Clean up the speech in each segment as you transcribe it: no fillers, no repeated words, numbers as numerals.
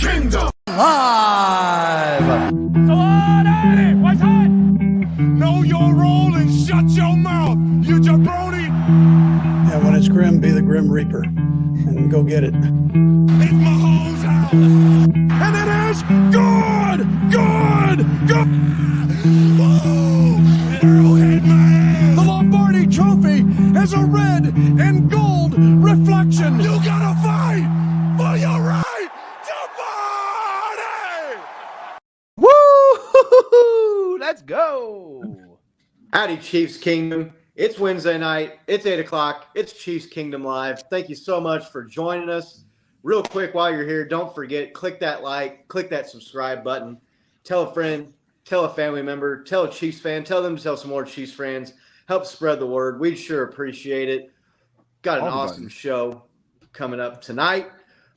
Kingdom live. So on at it. What's hot? Know your role and shut your mouth, you jabroni. Yeah, when it's grim, be the Grim Reaper and go get it. It's Mahomes' house. And it is good, good, good. Woo! Arrowhead man. The Lombardi Trophy has a red and gold reflection. You gotta fight for your right to party. Woo! Let's go. Howdy, Chiefs Kingdom. It's Wednesday night. It's 8 o'clock. It's Chiefs Kingdom Live. Thank you so much for joining us. Real quick, while you're here, don't forget, click that like, click that subscribe button. Tell a friend, tell a family member, tell a Chiefs fan, tell them to tell some more Chiefs friends. Help spread the word. We'd sure appreciate it. Got an awesome show coming up tonight.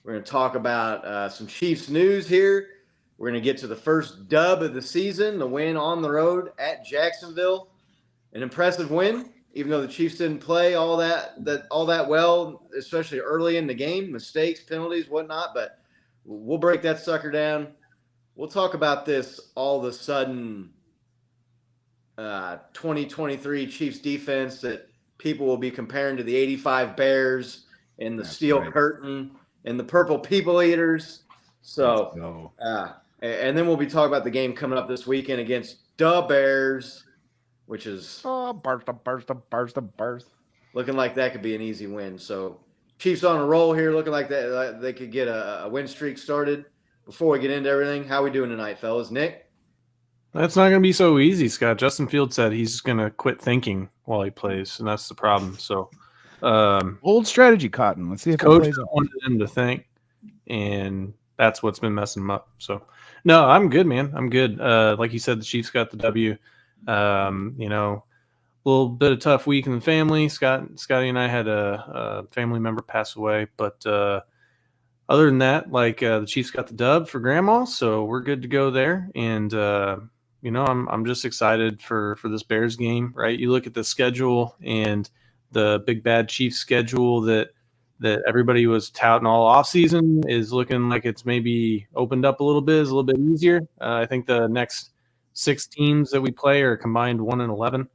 We're going to talk about some Chiefs news here. We're going to get to the first dub of the season, the win on the road at Jacksonville. An impressive win, even though the Chiefs didn't play all that well, especially early in the game, mistakes, penalties, whatnot. But we'll break that sucker down. We'll talk about this all of a sudden 2023 Chiefs defense that people will be comparing to the 85 Bears and the Steel Curtain and the Purple People Eaters. So, and then we'll be talking about the game coming up this weekend against the Bears, which is burst. looking like that could be an easy win. So Chiefs on a roll here, looking like that they could get a win streak started. Before we get into everything, how we doing tonight, fellas? Nick? That's not going to be so easy, Scott. Justin Fields said he's going to quit thinking while he plays, and that's the problem. So, old strategy, Cotton. Let's see if coach it plays wanted him to think, and that's what's been messing him up. So, no, I'm good, man. I'm good. Like you said, the Chiefs got the W. A little bit of tough week in the family. Scotty and I had a family member pass away, but other than that, the Chiefs got the dub for Grandma, so we're good to go there. And I'm just excited for this Bears game. Right? You look at the schedule and the big bad Chiefs schedule that everybody was touting all offseason is looking like it's maybe opened up a little bit. Is a little bit easier. I think the next 6 teams that we play are combined 1-11.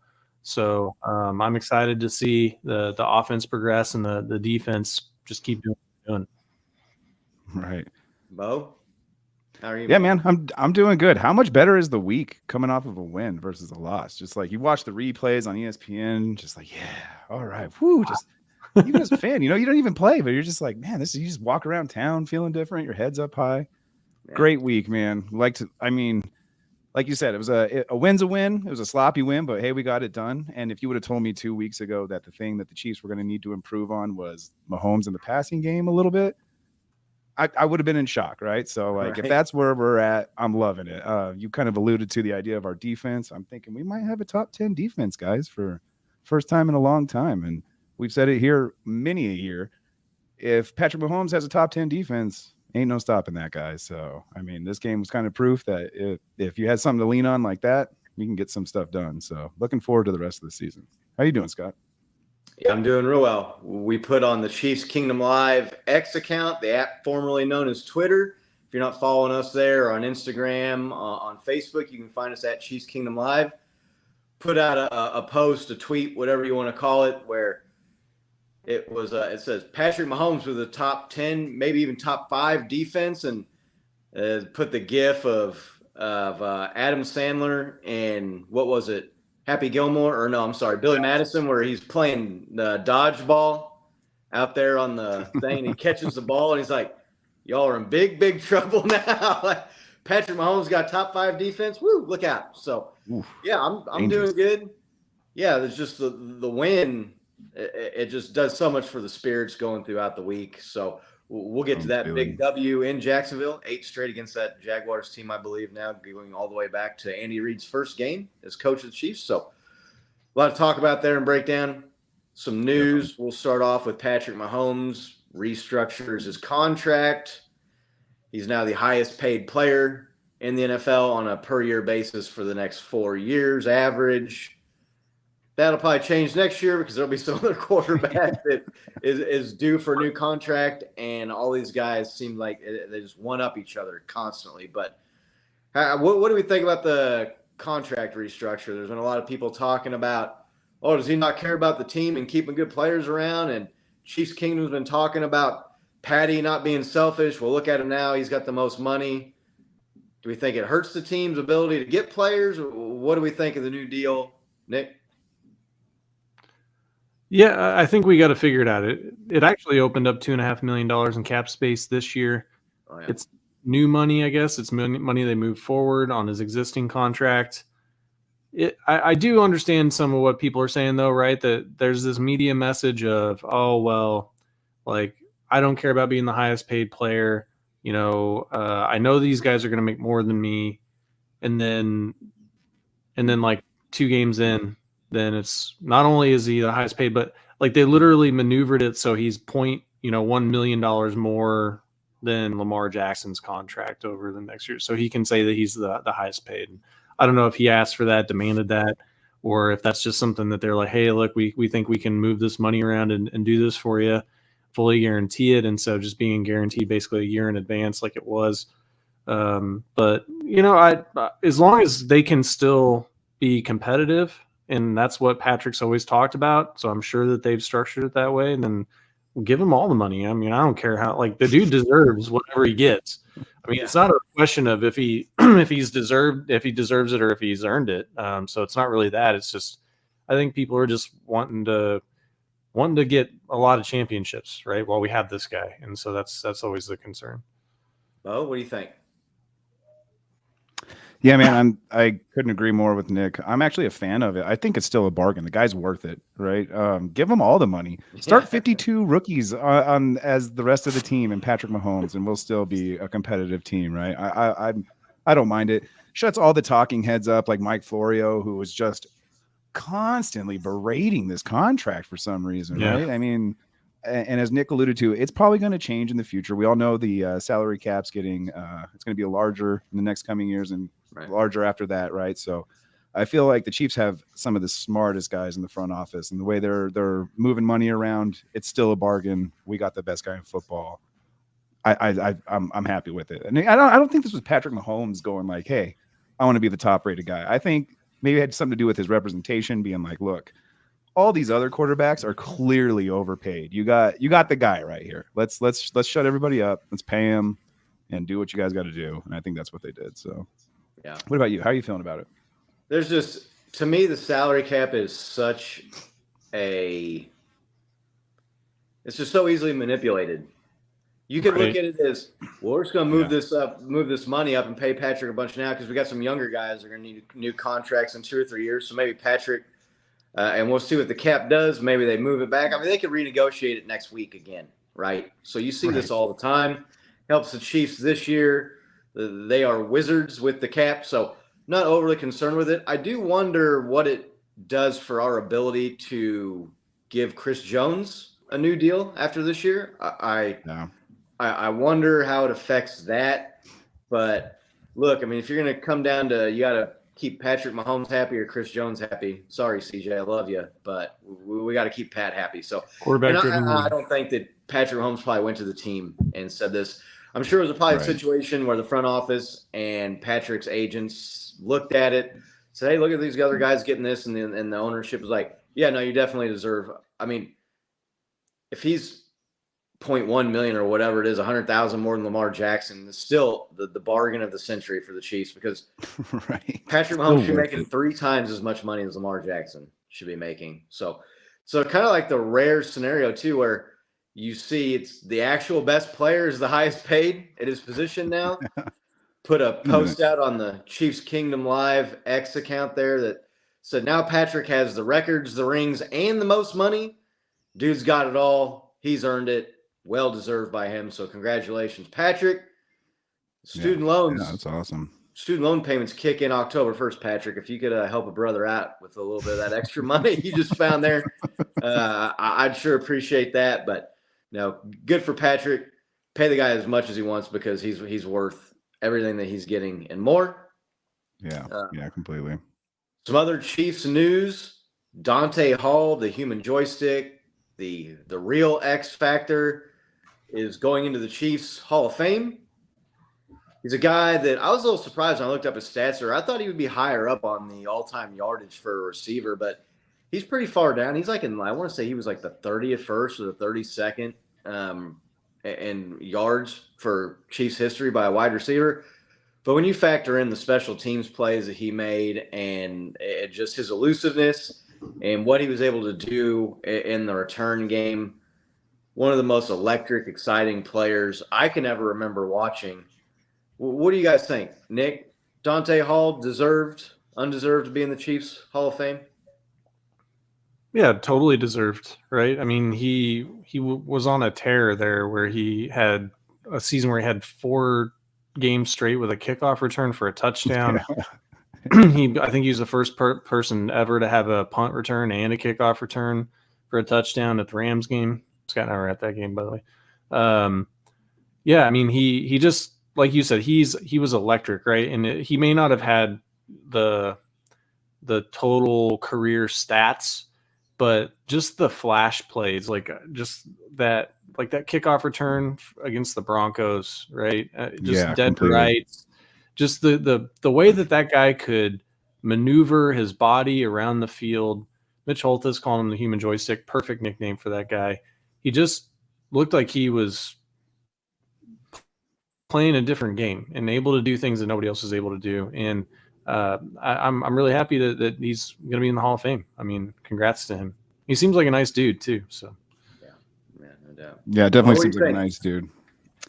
So I'm excited to see the offense progress and the defense just keep doing what they're doing. Right. Bo? How are you? Yeah, man, I'm doing good. How much better is the week coming off of a win versus a loss? Just like you watch the replays on ESPN, just like, yeah, all right. Whoo, just even as a fan, you don't even play, but you're just like, man, you just walk around town feeling different, your head's up high. Yeah. Great week, man. Like you said, it was a win's a win. It was a sloppy win, but hey, we got it done. And if you would have told me 2 weeks ago that the thing that the Chiefs were going to need to improve on was Mahomes in the passing game a little bit, I would have been in shock, right? So, if that's where we're at, I'm loving it. You kind of alluded to the idea of our defense. I'm thinking we might have a top 10 defense, guys, for first time in a long time. And we've said it here many a year. If Patrick Mahomes has a top 10 defense, ain't no stopping that, guys. So, this game was kind of proof that if you had something to lean on like that, we can get some stuff done. So, looking forward to the rest of the season. How you doing, Scott? Yeah, I'm doing real well. We put on the Chiefs Kingdom Live X account, the app formerly known as Twitter. If you're not following us there, or on Instagram, on Facebook, you can find us at Chiefs Kingdom Live. Put out a post, a tweet, whatever you want to call it, where it was. It says Patrick Mahomes with a top 10, maybe even top 5 defense, and put the GIF of Adam Sandler and what was it? Happy Gilmore, or no, I'm sorry, Billy Madison, where he's playing the dodgeball out there on the thing, and he catches the ball, and he's like, y'all are in big, big trouble now. Patrick Mahomes got top 5 defense. Woo, look out. So, yeah, I'm doing good. Yeah, there's just the win. It just does so much for the spirits going throughout the week. So we'll get to that big W in Jacksonville, 8 straight against that Jaguars team, I believe, now going all the way back to Andy Reid's first game as coach of the Chiefs. So a lot to talk about there and break down. Some news. We'll start off with Patrick Mahomes restructures his contract. He's now the highest paid player in the NFL on a per year basis for the next 4 years average. That'll probably change next year because there'll be some other quarterback that is due for a new contract, and all these guys seem like they just one up each other constantly. But what do we think about the contract restructure? There's been a lot of people talking about, oh, does he not care about the team and keeping good players around? And Chiefs Kingdom's been talking about Patty not being selfish. Well, look at him now; he's got the most money. Do we think it hurts the team's ability to get players? What do we think of the new deal, Nick? Yeah, I think we got to figure it out. It actually opened up $2.5 million in cap space this year. Oh, yeah. It's new money, I guess. It's money they moved forward on his existing contract. I do understand some of what people are saying, though, right? That there's this media message of, oh, well, like, I don't care about being the highest paid player. I know these guys are going to make more than me. And then like 2 games in, then it's not only is he the highest paid, but like they literally maneuvered it so he's $1 million more than Lamar Jackson's contract over the next year. So he can say that he's the highest paid. I don't know if he asked for that, demanded that, or if that's just something that they're like, hey, look, we think we can move this money around and do this for you, fully guarantee it. And so just being guaranteed basically a year in advance like it was. But as long as they can still be competitive, and that's what Patrick's always talked about. So I'm sure that they've structured it that way, and then we'll give him all the money. I mean, I don't care how, like, the dude deserves whatever he gets. I mean, it's not a question of if he deserves it or if he's earned it. So it's not really that. It's just, I think people are just wanting to get a lot of championships, right? While we have this guy. And so that's always the concern. Bo, what do you think? Yeah, man, I couldn't agree more with Nick. I'm actually a fan of it. I think it's still a bargain. The guy's worth it, right? Give him all the money. Start 52 rookies on as the rest of the team and Patrick Mahomes, and we'll still be a competitive team, right? I don't mind it. Shuts all the talking heads up, like Mike Florio, who was just constantly berating this contract for some reason, right? I mean, and as Nick alluded to, it's probably going to change in the future. We all know the salary cap's getting it's going to be larger in the next coming years and larger after that, right? So I feel like the Chiefs have some of the smartest guys in the front office, and the way they're moving money around, it's still a bargain. We got the best guy in football. I'm happy with it, and I don't think this was Patrick Mahomes going like, "Hey, I want to be the top rated guy." I think maybe it had something to do with his representation, being like, "Look, all these other quarterbacks are clearly overpaid. You got the guy right here. Let's shut everybody up. Let's pay him and do what you guys got to do." And I think that's what they did. So, yeah. What about you? How are you feeling about it? There's just, to me, the salary cap is it's just so easily manipulated. You could look at it as, well, we're just going to move this money up and pay Patrick a bunch now because we got some younger guys that are going to need new contracts in 2 or 3 years. So maybe Patrick, and we'll see what the cap does. Maybe they move it back. I mean, they could renegotiate it next week again, right? So you see this all the time. Helps the Chiefs this year. They are wizards with the cap, so not overly concerned with it. I do wonder what it does for our ability to give Chris Jones a new deal after this year. I wonder how it affects that. But look, I mean, if you're going to come down to, you got to keep Patrick Mahomes happy or Chris Jones happy. Sorry, CJ, I love you, but we got to keep Pat happy. So quarterback. I don't think that Patrick Mahomes probably went to the team and said this. I'm sure it was probably a situation where the front office and Patrick's agents looked at it, said, "Hey, look at these other guys getting this," and the ownership was like, "Yeah, no, you definitely deserve." I mean, if he's 0.1 million or whatever it is, 100,000 more than Lamar Jackson, it's still the bargain of the century for the Chiefs because Patrick Mahomes should be making 3 times as much money as Lamar Jackson should be making. So kind of like the rare scenario too, where you see it's the actual best player is the highest paid at his position now. Put a post out on the Chiefs Kingdom Live X account there that said now Patrick has the records, the rings, and the most money. Dude's got it all. He's earned it. Well deserved by him. So congratulations, Patrick. Student loans. Yeah, that's awesome. Student loan payments kick in October 1st, Patrick. If you could help a brother out with a little bit of that extra money you just found there, I'd sure appreciate that. But no, good for Patrick. Pay the guy as much as he wants because he's worth everything that he's getting and more. Yeah, completely. Some other Chiefs news. Dante Hall, the human joystick, the real X factor, is going into the Chiefs Hall of Fame. He's a guy that I was a little surprised when I looked up his stats, or I thought he would be higher up on the all-time yardage for a receiver, but he's pretty far down. He's like I want to say he was like the 30th first or the 32nd in yards for Chiefs history by a wide receiver. But when you factor in the special teams plays that he made and just his elusiveness and what he was able to do in the return game, one of the most electric, exciting players I can ever remember watching. What do you guys think? Nick, Dante Hall deserved, undeserved to be in the Chiefs Hall of Fame? Yeah, totally deserved, right? I mean, he was on a tear there where he had a season where he had 4 games straight with a kickoff return for a touchdown. I think he was the first person ever to have a punt return and a kickoff return for a touchdown at the Rams game. Scott and I were at that game, by the way. Yeah, I mean, he just, like you said, he was electric, right? And he may not have had the total career stats, but just the flash plays, like just that kickoff return against the Broncos, right? Dead completely. right. Just the way that guy could maneuver his body around the field. Mitch Holthus called him the human joystick. Perfect nickname for that guy. He just looked like he was playing a different game and able to do things that nobody else is able to do. And I'm really happy that he's going to be in the Hall of Fame. I mean, congrats to him. He seems like a nice dude too. So Yeah, no doubt. Yeah, definitely seems like a nice dude. What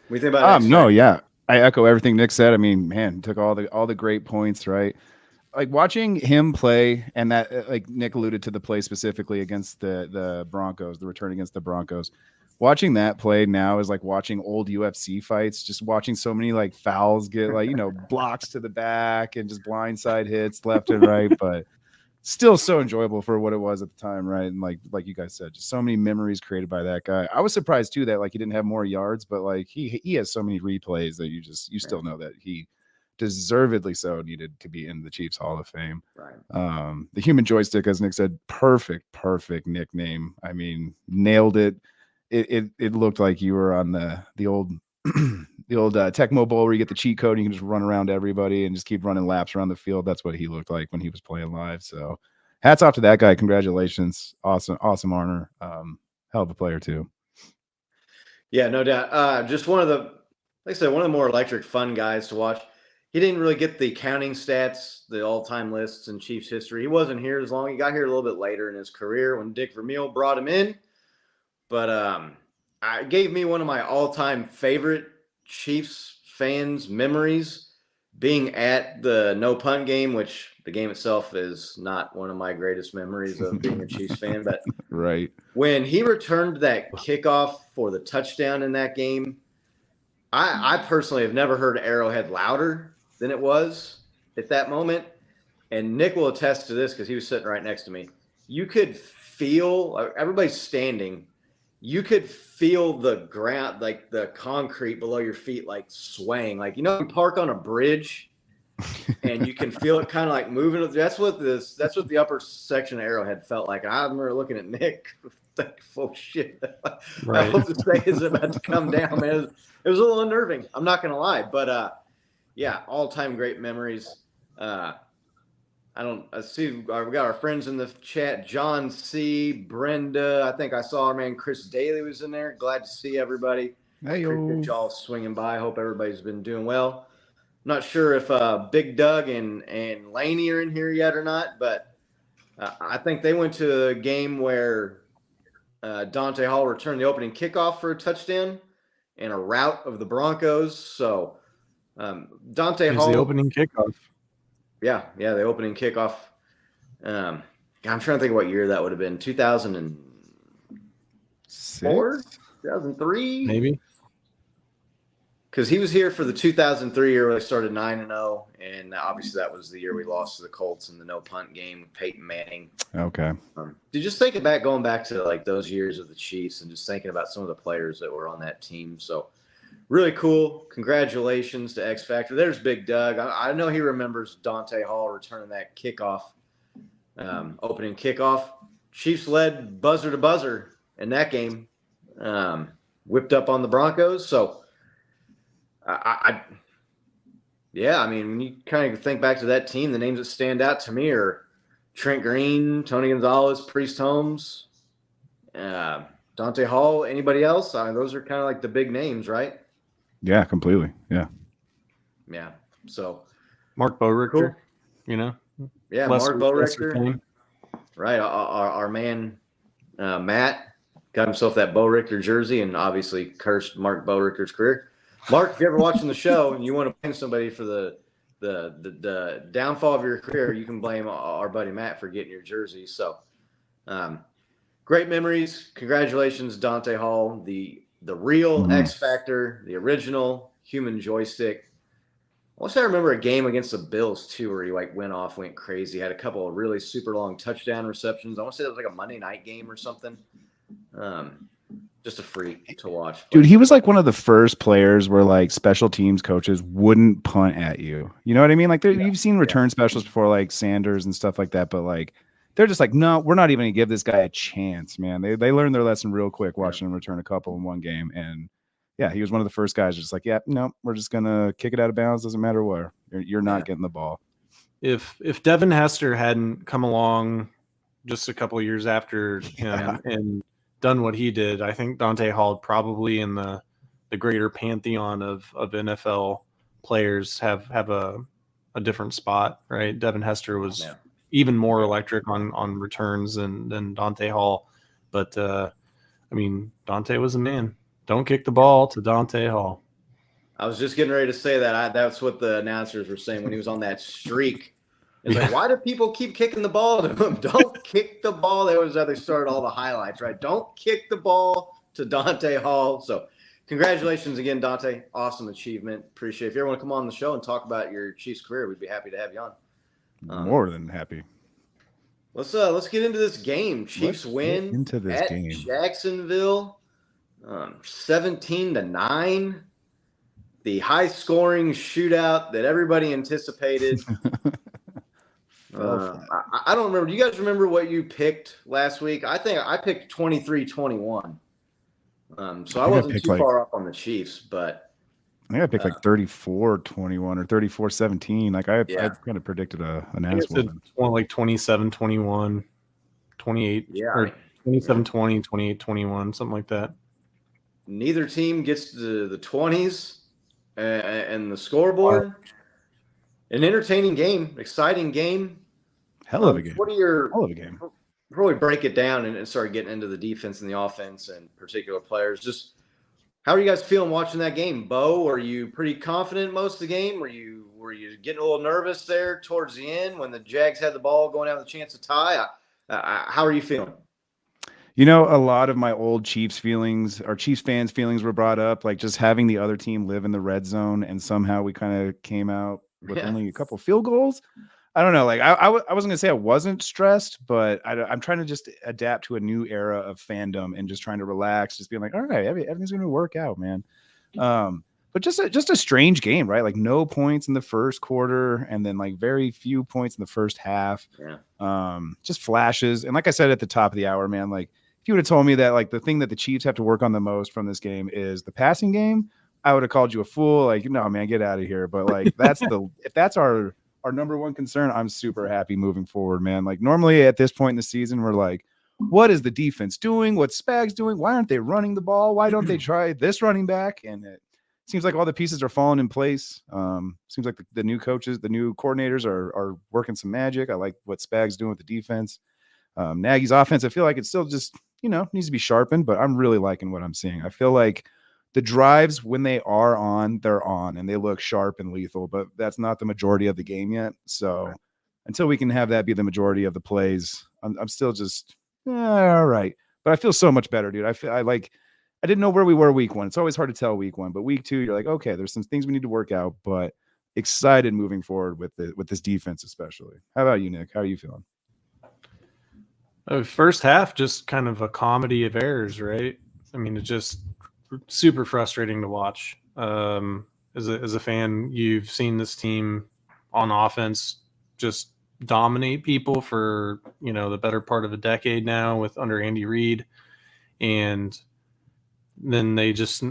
do you think about no, yeah. I echo everything Nick said. I mean, man, took all the great points, right? Like watching him play, and that, like Nick alluded to the play specifically against the Broncos, the return against the Broncos. Watching that play now is like watching old UFC fights, just watching so many like fouls get like, blocks to the back and just blindside hits left and right, but still so enjoyable for what it was at the time, right? And like you guys said, just so many memories created by that guy. I was surprised too that like he didn't have more yards, but like he has so many replays that you still know that he deservedly so needed to be in the Chiefs Hall of Fame. Right. The human joystick, as Nick said, perfect nickname. I mean, nailed it. It looked like you were on the old Tecmo Bowl where you get the cheat code and you can just run around everybody and just keep running laps around the field. That's what he looked like when he was playing live. So hats off to that guy. Congratulations. Awesome honor. Hell of a player too. Yeah, no doubt. Just one of the more electric, fun guys to watch. He didn't really get the counting stats, the all-time lists in Chiefs history. He wasn't here as long. He got here a little bit later in his career when Dick Vermeil brought him in. But I gave me one of my all-time favorite Chiefs fans' memories being at the no punt game, which the game itself is not one of my greatest memories of being a Chiefs fan. But right when he returned that kickoff for the touchdown in that game, I personally have never heard Arrowhead louder than it was at that moment. And Nick will attest to this because he was sitting right next to me. You could feel everybody's standing. You could feel the ground, like the concrete below your feet, like swaying. Like, you park on a bridge and you can feel it kind of like moving. That's what the upper section of Arrowhead felt like. And I remember looking at Nick, like, oh shit. Right. I hope this thing is about to come down, man. It was a little unnerving. I'm not going to lie. But yeah, all-time great memories. I see we got our friends in the chat. John C, Brenda. I think I saw our man Chris Daly was in there. Glad to see everybody. Appreciate y'all swinging by. Hope everybody's been doing well. Not sure if Big Doug and Laney are in here yet or not, but I think they went to a game where Dante Hall returned the opening kickoff for a touchdown and a rout of the Broncos. So Dante Hall, the opening kickoff. Yeah, the opening kickoff. I'm trying to think of what year that would have been. 2004? 2003? Maybe. Because he was here for the 2003 year where they started 9-0, and obviously that was the year we lost to the Colts in the no punt game with Peyton Manning. Okay. Just going back to like those years of the Chiefs and just thinking about some of the players that were on that team. So really cool. Congratulations to X Factor. There's Big Doug. I know he remembers Dante Hall returning that kickoff opening kickoff. Chiefs led buzzer to buzzer in that game, whipped up on the Broncos. So, yeah, I mean, when you kind of think back to that team, the names that stand out to me are Trent Green, Tony Gonzalez, Priest Holmes, Dante Hall. Anybody else? Those are kind of like the big names, right? Yeah, completely. Yeah. Yeah. So Mark Bowrichter, cool. Yeah, Mark Bowrichter. Right. Our man, Matt, got himself that Bowrichter jersey and obviously cursed Mark Bowrichter's career. Mark, if you're ever watching the show and you want to blame somebody for the downfall of your career, you can blame our buddy Matt for getting your jersey. So, great memories. Congratulations, Dante Hall, the real X Factor, the original human joystick. I wish I remember a game against the Bills too, where he went crazy. Had a couple of really super long touchdown receptions. I want to say that was like a Monday night game or something. Just a freak to watch. Dude, he was like one of the first players where like special teams coaches wouldn't punt at you. You know what I mean? Like you've seen return specialists before, like Sanders and stuff like that, but like they're just like, no, we're not even gonna give this guy a chance, man. They learned their lesson real quick watching him return a couple in one game. And yeah, he was one of the first guys just like, yeah, no, we're just gonna kick it out of bounds, doesn't matter where. You're not getting the ball. If Devin Hester hadn't come along just a couple of years after him and done what he did, I think Dante Hall probably in the greater pantheon of NFL players have a different spot, right? Devin Hester was even more electric on returns than Dante Hall, but I mean, Dante was a man. Don't kick the ball to Dante Hall. I was just getting ready to say that. That's what the announcers were saying when he was on that streak. It's like, why do people keep kicking the ball to him? Don't kick the ball. They always they started all the highlights, right? Don't kick the ball to Dante Hall. So congratulations again, Dante. Awesome achievement. Appreciate it. If you ever want to come on the show and talk about your Chiefs career, we'd be happy to have you on. More than happy. Let's get into this game. Chiefs win at Jacksonville, 17-9. The high-scoring shootout that everybody anticipated. I don't remember. Do you guys remember what you picked last week? I think I picked 23-21. So I wasn't too far up on the Chiefs, but I think I picked like 34-21 or 34-17. Like I kind of predicted an ass whooping. Like 27-21, 28, or 27-20, 28-21, something like that. Neither team gets to the 20s and the scoreboard. An entertaining game, exciting game. Hell of a game. What are your hell of a game? Before we break it down and start getting into the defense and the offense and particular players, just how are you guys feeling watching that game? Bo, are you pretty confident most of the game? Were you getting a little nervous there towards the end when the Jags had the ball going out with a chance to tie? How are you feeling? You know, a lot of my old Chiefs feelings or Chiefs fans' feelings were brought up, like just having the other team live in the red zone, and somehow we kind of came out with only a couple field goals. I don't know. Like I wasn't gonna say I wasn't stressed, but I'm trying to just adapt to a new era of fandom and just trying to relax, just being like, all right, everything's gonna work out, man. But just a strange game, right? Like no points in the first quarter, and then like very few points in the first half. Just flashes. And like I said at the top of the hour, man, like if you would have told me that like the thing that the Chiefs have to work on the most from this game is the passing game, I would have called you a fool. Like, no, man, get out of here. But like if that's our number one concern, I'm super happy moving forward, man. Like normally at this point in the season, we're like, what is the defense doing? What's Spags doing? Why aren't they running the ball? Why don't they try this running back? And it seems like all the pieces are falling in place. Seems like the new coaches, the new coordinators are working some magic. I like what Spags doing with the defense. Nagy's offense, I feel like it's still just, needs to be sharpened, but I'm really liking what I'm seeing. I feel like the drives, when they are on, they're on, and they look sharp and lethal, but that's not the majority of the game yet. So until we can have that be the majority of the plays, I'm still just, all right. But I feel so much better, dude. I didn't know where we were week one. It's always hard to tell week one, but week two, you're like, okay, there's some things we need to work out, but excited moving forward with this defense, especially. How about you, Nick? How are you feeling? First half, just kind of a comedy of errors, right? I mean, it's just super frustrating to watch. As a fan, you've seen this team on offense just dominate people for, the better part of a decade now with under Andy Reid. And then they just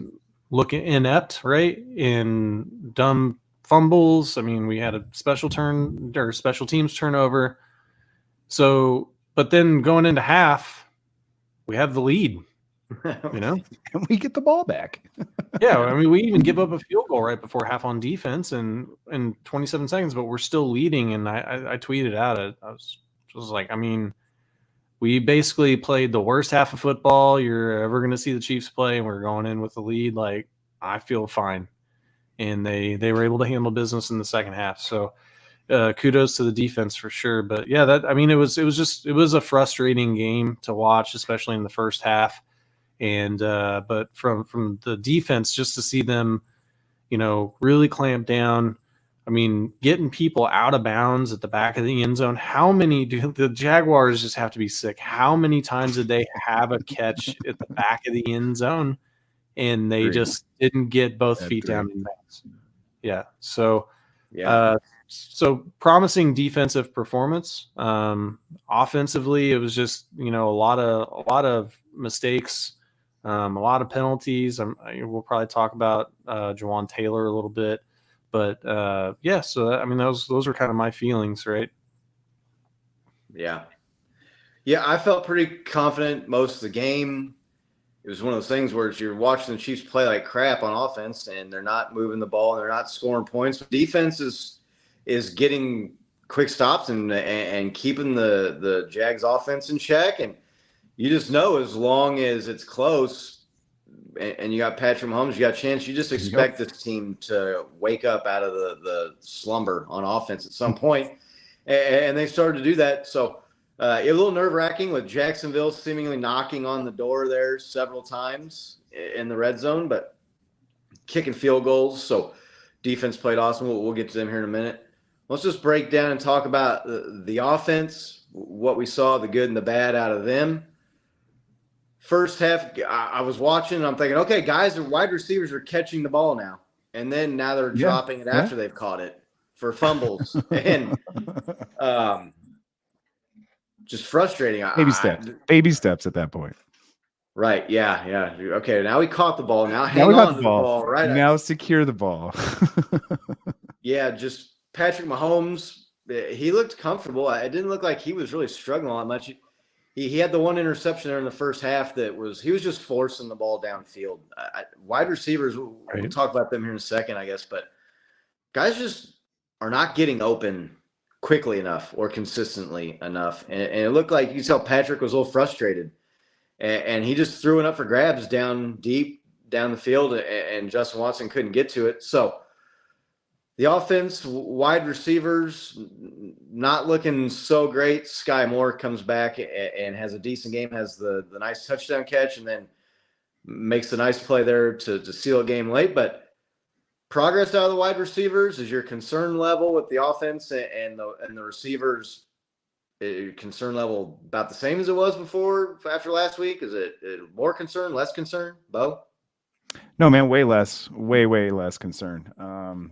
look inept, right? In dumb fumbles. I mean, we had a special teams turnover. So, but then going into half, we have the lead, and we get the ball back. Yeah, I mean, we even give up a field goal right before half on defense and in 27 seconds, but we're still leading. And I tweeted out it. I was like, I mean, we basically played the worst half of football you're ever going to see the Chiefs play, and we're going in with the lead. Like, I feel fine. And they were able to handle business in the second half. So kudos to the defense for sure. But yeah, it was a frustrating game to watch, especially in the first half. And but from the defense, just to see them, really clamp down. I mean, getting people out of bounds at the back of the end zone. How many do the Jaguars just have to be sick? How many times did they have a catch at the back of the end zone and they just didn't get both feet down in bounds? Yeah. So, so promising defensive performance. Offensively, it was just, a lot of mistakes. A lot of penalties. We'll probably talk about Jawan Taylor a little bit, but yeah. So those are kind of my feelings, right? Yeah, I felt pretty confident most of the game. It was one of those things where you're watching the Chiefs play like crap on offense, and they're not moving the ball, and they're not scoring points. But defense is getting quick stops and keeping the Jags offense in check. And you just know as long as it's close and you got Patrick Mahomes, you got a chance, you just expect this team to wake up out of the slumber on offense at some point. And they started to do that. So a little nerve-wracking with Jacksonville seemingly knocking on the door there several times in the red zone, but kicking field goals. So defense played awesome. We'll get to them here in a minute. Let's just break down and talk about the offense, what we saw, the good and the bad out of them. First half, I was watching, and I'm thinking, okay, guys, the wide receivers are catching the ball now. And then now they're dropping it after they've caught it for fumbles. And just frustrating. Baby steps at that point. Right, yeah. Okay, now we caught the ball. Now hang on to the ball. Right. Now secure the ball. Yeah, just Patrick Mahomes, he looked comfortable. It didn't look like he was really struggling all that much. He had the one interception there in the first half he was just forcing the ball downfield. Wide receivers, we'll talk about them here in a second, I guess, but guys just are not getting open quickly enough or consistently enough. And it looked like you saw Patrick was a little frustrated, and he just threw it up for grabs down deep down the field, and Justin Watson couldn't get to it. So the offense, wide receivers, not looking so great. Sky Moore comes back and has a decent game, has the nice touchdown catch, and then makes a nice play there to seal a game late. But progress out of the wide receivers, is your concern level with the offense and the receivers, concern level about the same as it was before after last week? Is it more concern, less concern, Bo? No, man, way less concern.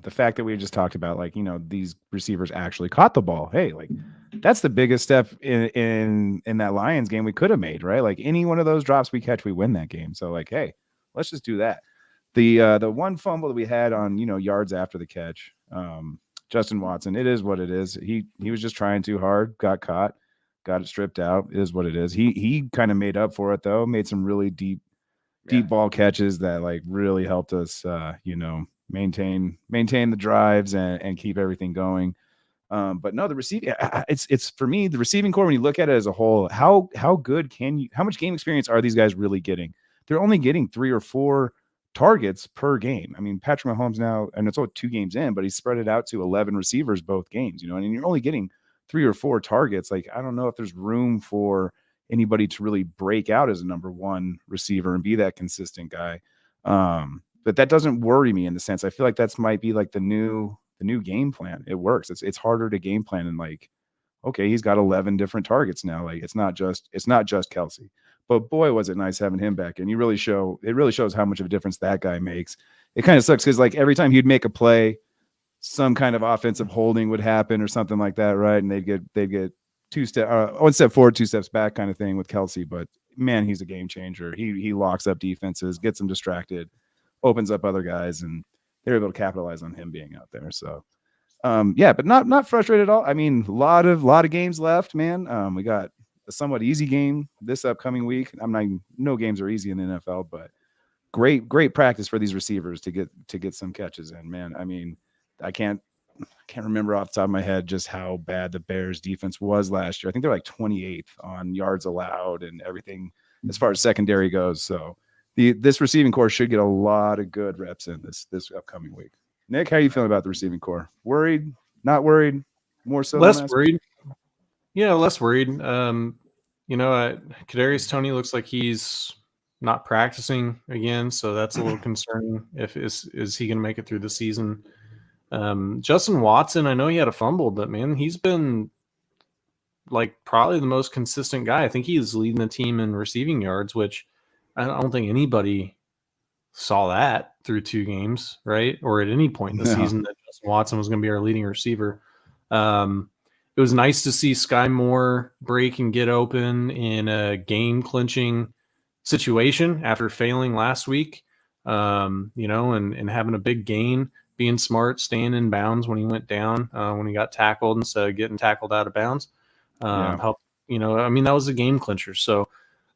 The fact that we just talked about, these receivers actually caught the ball. Hey, that's the biggest step in that Lions game we could have made, right? Like any one of those drops we catch, we win that game. So hey, let's just do that. The one fumble that we had on, yards after the catch, Justin Watson, it is what it is. He was just trying too hard, got caught, got it stripped out. It is what it is. He kind of made up for it though, made some really deep ball catches that really helped us, maintain the drives and keep everything going. But no, the receiving, it's for me, the receiving core, when you look at it as a whole, how much game experience are these guys really getting? They're only getting 3 or 4 targets per game. I mean, Patrick Mahomes now, and it's only 2 games in, but he's spread it out to 11 receivers both games, and you're only getting 3 or 4 targets. I don't know if there's room for anybody to really break out as a number 1 receiver and be that consistent guy. But that doesn't worry me in the sense, I feel like that's might be the new game plan. It works. It's harder to game plan and okay, he's got 11 different targets now. It's not just Kelsey, but boy, was it nice having him back. And it really shows how much of a difference that guy makes. It kind of sucks because every time he'd make a play, some kind of offensive holding would happen or something like that, right? And they'd get one step forward, 2 steps back kind of thing with Kelsey. But man, he's a game changer. He locks up defenses, gets them distracted, opens up other guys, and they're able to capitalize on him being out there. So yeah, but not frustrated at all. I mean, a lot of games left, man. We got a somewhat easy game this upcoming week. No games are easy in the NFL, but great practice for these receivers to get some catches in, man. I mean, I can't remember off the top of my head just how bad the Bears defense was last year. I think they're like 28th on yards allowed and everything as far as secondary goes. So this receiving core should get a lot of good reps in this upcoming week. Nick, how are you feeling about the receiving core? Worried? Not worried? More so? Less worried. Yeah, less worried. Kadarius Toney looks like he's not practicing again, so that's a little concerning. Is he going to make it through the season? Justin Watson, I know he had a fumble, but man, he's been like probably the most consistent guy. I think he's leading the team in receiving yards, which I don't think anybody saw that through 2 games, right? Or at any point in the season that Justin Watson was going to be our leading receiver. It was nice to see Sky Moore break and get open in a game-clinching situation after failing last week, and having a big gain, being smart, staying in bounds when he went down, when he got tackled instead of getting tackled out of bounds. Helped, that was a game clincher. So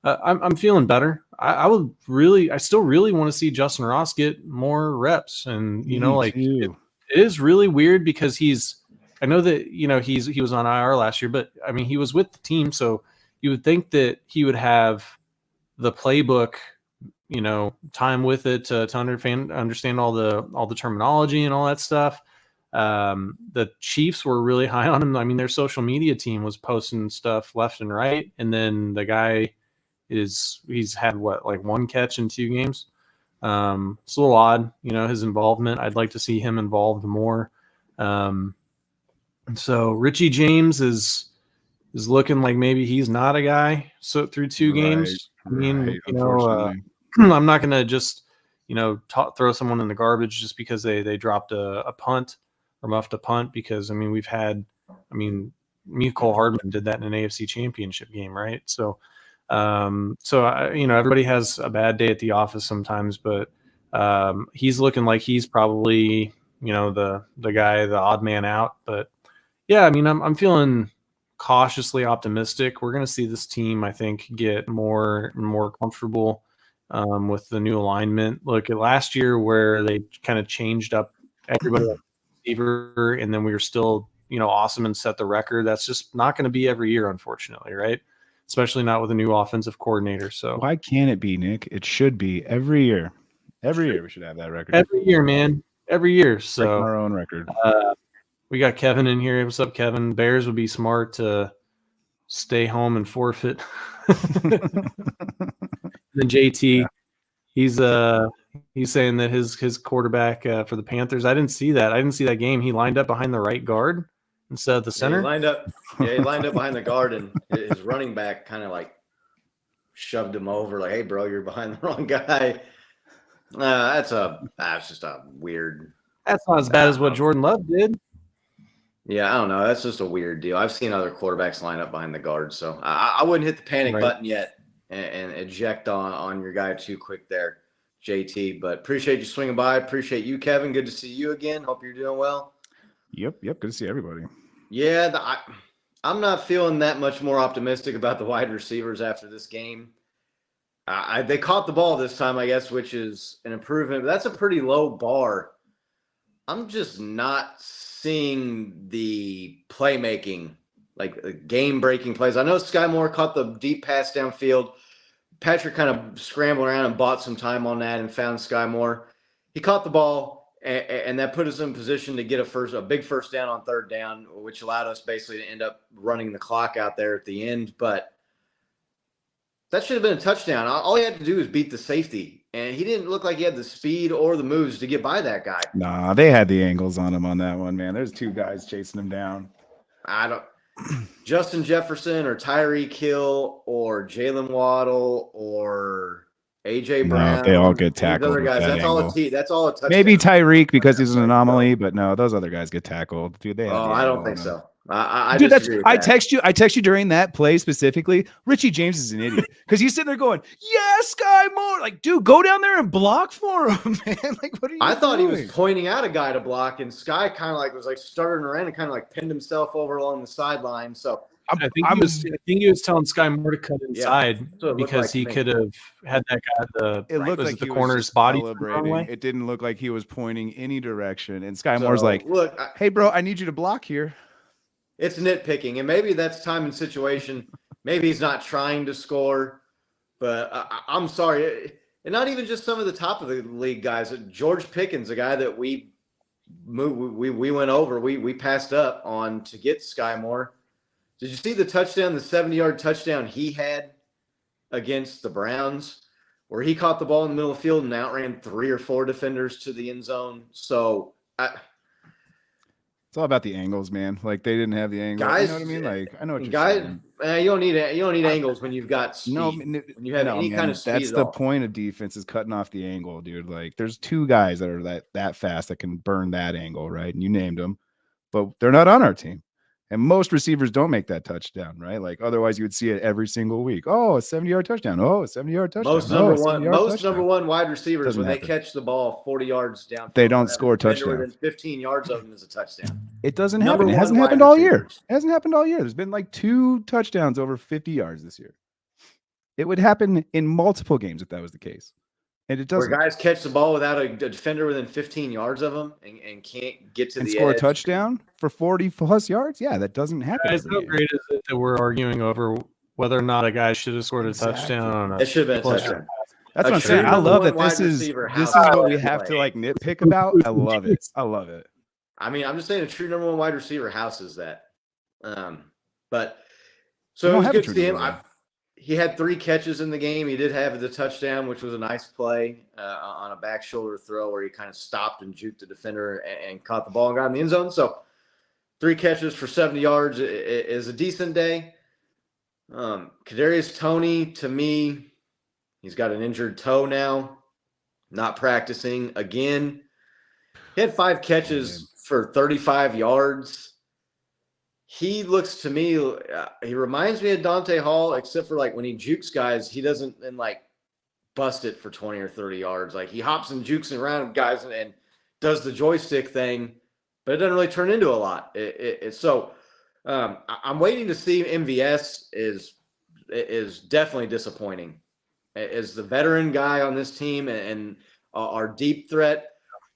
I'm feeling better. I still really want to see Justin Ross get more reps. And, it is really weird because I know that, he was on IR last year, but I mean, he was with the team. So you would think that he would have the playbook, time with it to understand all the terminology and all that stuff. The Chiefs were really high on him. I mean, their social media team was posting stuff left and right. And then the guy he's had like 1 catch in 2 games. It's a little odd, his involvement. I'd like to see him involved more. So Richie James is looking like maybe he's not a guy. So through 2 games, I mean, I'm not going to just, throw someone in the garbage just because they dropped a punt or muffed a punt, because, I mean, Mecole Hardman did that in an AFC championship game, right? So, everybody has a bad day at the office sometimes, but he's looking like he's probably, the guy, the odd man out. But yeah, I mean, I'm feeling cautiously optimistic. We're going to see this team, I think, get more and more comfortable with the new alignment. Look at last year where they kind of changed up everybody at receiver, and then we were still, awesome and set the record. That's just not going to be every year, unfortunately, right? Especially not with a new offensive coordinator. So why can't it be, Nick? It should be every year. Every year we should have that record. Every year, man. Every year. So our own record. We got Kevin in here. What's up, Kevin? Bears would be smart to stay home and forfeit. Then JT, he's saying that his quarterback for the Panthers. I didn't see that. I didn't see that game. He lined up behind the right guard instead of the center. Yeah, he lined up behind the guard, and his running back kind of like shoved him over, like, "Hey, bro, you're behind the wrong guy." That's just a weird. That's not as bad as what Jordan Love did. Yeah, I don't know. That's just a weird deal. I've seen other quarterbacks line up behind the guard, so I wouldn't hit the panic button yet and eject on your guy too quick there, JT. But appreciate you swinging by. Appreciate you, Kevin. Good to see you again. Hope you're doing well. Yep. Good to see everybody. Yeah, I'm not feeling that much more optimistic about the wide receivers after this game. They caught the ball this time, I guess, which is an improvement. But that's a pretty low bar. I'm just not seeing the playmaking, like game-breaking plays. I know Sky Moore caught the deep pass downfield. Patrick kind of scrambled around and bought some time on that and found Sky Moore. He caught the ball, and that put us in position to get a big first down on 3rd down, which allowed us basically to end up running the clock out there at the end. But that should have been a touchdown. All he had to do was beat the safety. And he didn't look like he had the speed or the moves to get by that guy. Nah, they had the angles on him on that one, man. There's 2 guys chasing him down. Justin Jefferson or Tyreek Hill or Jalen Waddle or AJ No, Brown. they all get these tackled other with guys. that That's all angle. that's all a touchdown. Maybe Tyreek because he's an anomaly, but no, those other guys get tackled. Dude, they have the I don't angle think on them. so. I Dude, disagree with I that. text you during that play specifically. Richie James is an idiot because he's sitting there going, "Yeah, Sky Moore." Like, dude, go down there and block for him, man. Like, what are you? I thought doing? he was pointing out a guy to block, and Sky kind of like was like starting around and kind of like pinned himself over along the sideline. So I think he was telling Sky Moore to cut inside because he could have had that guy. It looked like the he corner's was just body celebrating. It didn't look like he was pointing any direction. And Sky Moore's like, look, "Hey, bro, I need you to block here." It's nitpicking, and maybe that's time and situation. Maybe he's not trying to score, but I'm sorry. And not even just some of the top of the league guys. George Pickens, a guy that we went over, we passed up on to get Sky Moore. Did you see the touchdown, the 70-yard touchdown he had against the Browns, where he caught the ball in the middle of the field and outran 3 or 4 defenders to the end zone? So it's all about the angles, man. Like they didn't have the angle. Guys, you know what I mean? Like I know what you're guys, saying. you don't need angles when you've got speed. When you have any kind of speed. That's the point of defense is cutting off the angle, dude. Like there's 2 guys that are that fast that can burn that angle, right? And you named them, but they're not on our team. And most receivers don't make that touchdown, right? Like otherwise you would see it every single week. Oh, a 70-yard touchdown. Oh, a 70-yard touchdown. Most number one wide receivers when they catch the ball 40 yards down, they don't score touchdowns. Within 15 yards of them is a touchdown. It doesn't happen. It hasn't happened all year. It hasn't happened all year. There's been like 2 touchdowns over 50 yards this year. It would happen in multiple games if that was the case. And it doesn't. Where guys catch the ball without a defender within 15 yards of them and can't get to the score edge. A touchdown for 40+ yards. Yeah, that doesn't happen. Guys, how great is it that we're arguing over whether or not a guy should have scored a touchdown? It should have been a touchdown. That's what I'm saying. I love that this is what we have to like nitpick about. I love it. I love it. I mean, I'm just saying a true number one wide receiver houses that. But so it was good to see him. He had 3 catches in the game. He did have the touchdown, which was a nice play on a back shoulder throw where he kind of stopped and juked the defender and caught the ball and got in the end zone. So 3 catches for 70 yards is a decent day. Kadarius Toney, to me, he's got an injured toe now, not practicing again. He had 5 catches for 35 yards. He looks to me, he reminds me of Dante Hall, except for like when he jukes guys, he doesn't then like bust it for 20 or 30 yards. Like he hops and jukes around guys and does the joystick thing, but it doesn't really turn into a lot. So I'm waiting to see. MVS is definitely disappointing. As the veteran guy on this team and our deep threat,